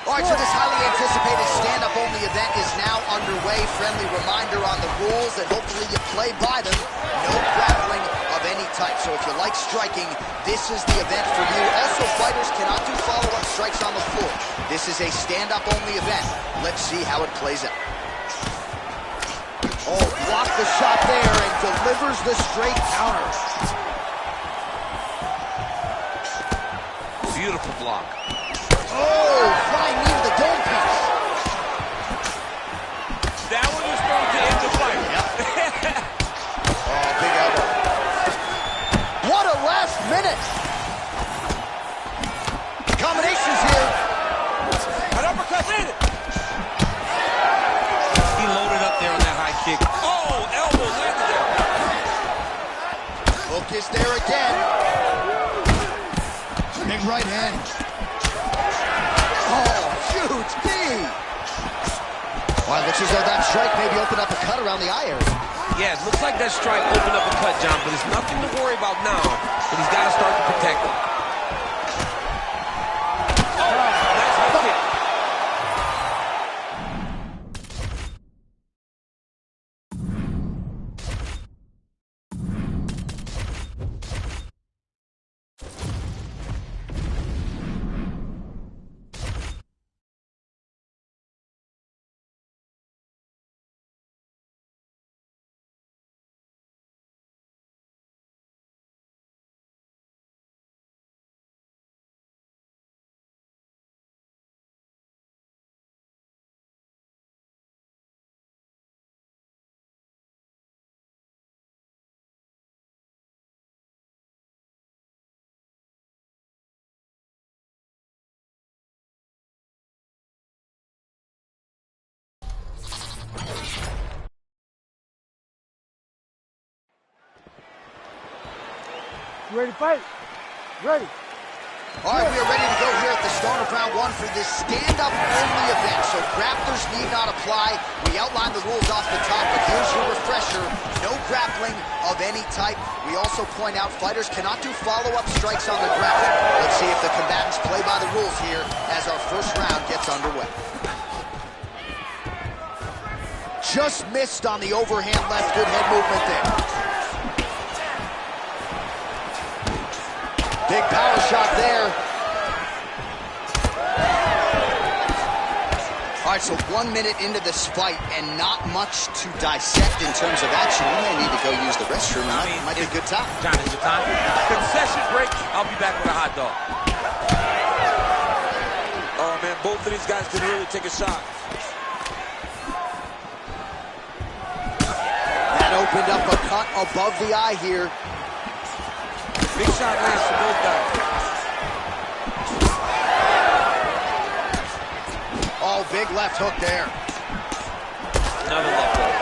Speaker 4: All right, so this highly anticipated stand-up only event is now underway. Friendly reminder on the rules, and hopefully you play by them. No grappling of any type. So if you like striking, this is the event for you. Also, fighters cannot do follow-up strikes on the floor. This is a stand-up only event. Let's see how it plays out. Oh, blocked the shot there and delivers the straight counter.
Speaker 3: Beautiful block.
Speaker 4: Oh, flying knee to the dome piece.
Speaker 5: That one was thrown to end the fight.
Speaker 4: Yep. Oh, big elbow. What a last minute. Combinations here.
Speaker 5: An uppercut landed.
Speaker 3: He loaded up there on that high kick.
Speaker 5: Oh, elbow landed there.
Speaker 4: Hook is there again. Big right hand. Oh, huge knee. Well, it looks as though that strike maybe opened up a cut around the eye area.
Speaker 3: Yeah, it looks like that strike opened up a cut, John, but it's nothing to worry about now. But he's got to start to protect him.
Speaker 5: Oh, nice high kick.
Speaker 1: You ready to fight? Ready.
Speaker 4: All right, we are ready to go here at the start of round one for this stand-up only event. So grapplers need not apply. We outlined the rules off the top, but here's your refresher. No grappling of any type. We also point out fighters cannot do follow-up strikes on the ground. Let's see if the combatants play by the rules here as our first round gets underway. Just missed on the overhand left. Good head movement there. Big power shot there. All right, right, so 1 minute into this fight and not much to dissect in terms of action. We may need to go use the restroom. Might be a good time.
Speaker 3: John, is it time? Concession break. I'll be back with a hot dog.
Speaker 5: Oh, man, both of these guys can really take a shot.
Speaker 4: That opened up a cut above the eye here.
Speaker 5: Big shot lands for both guys.
Speaker 4: Oh, big left hook there.
Speaker 3: Another left hook.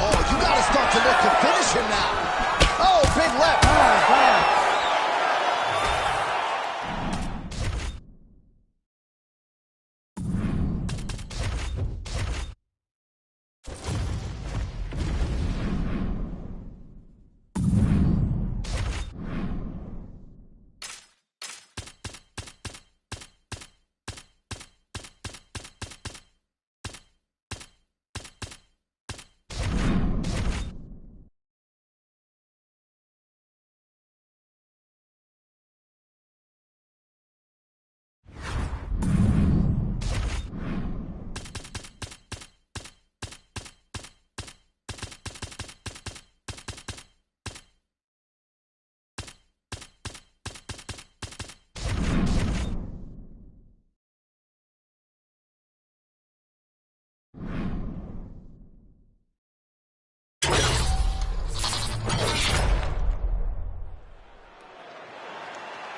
Speaker 4: Oh, you got to start to look to finish him now. Oh, big left.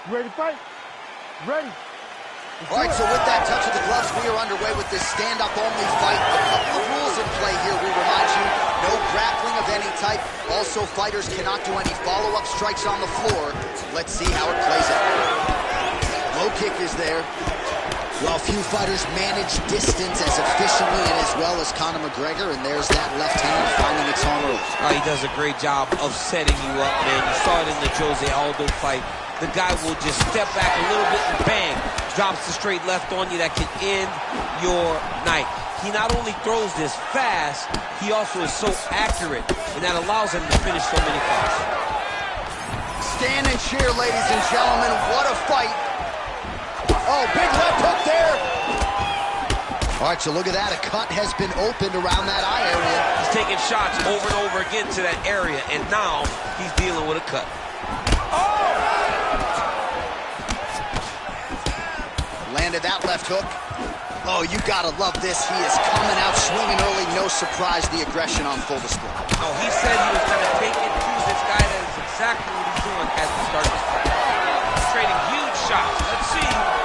Speaker 1: You ready to fight? Ready.
Speaker 4: All right, so with that touch of the gloves, we are underway with this stand-up-only fight. A couple of rules in play here, we remind you. No grappling of any type. Also, fighters cannot do any follow-up strikes on the floor. Let's see how it plays out. Low kick is there. Well, few fighters manage distance as efficiently and as well as Conor McGregor, and there's that left hand finding its home route.
Speaker 3: Oh, he does a great job of setting you up, man. You saw it in the Jose Aldo fight. The guy will just step back a little bit and bang, drops the straight left on you that can end your night. He not only throws this fast, he also is so accurate, and that allows him to finish so many fights.
Speaker 4: Stand and cheer, ladies and gentlemen. What a fight. Oh, big left hook there. All right, so look at that. A cut has been opened around that eye area.
Speaker 3: He's taking shots over and over again to that area, and now he's dealing with a cut.
Speaker 4: Landed that left hook. Oh, you gotta love this. He is coming out swinging early. No surprise, the aggression on full display.
Speaker 3: Oh, he said he was going to take it to this guy. That is exactly what he's doing as we start this fight. He's trading huge shots. Let's see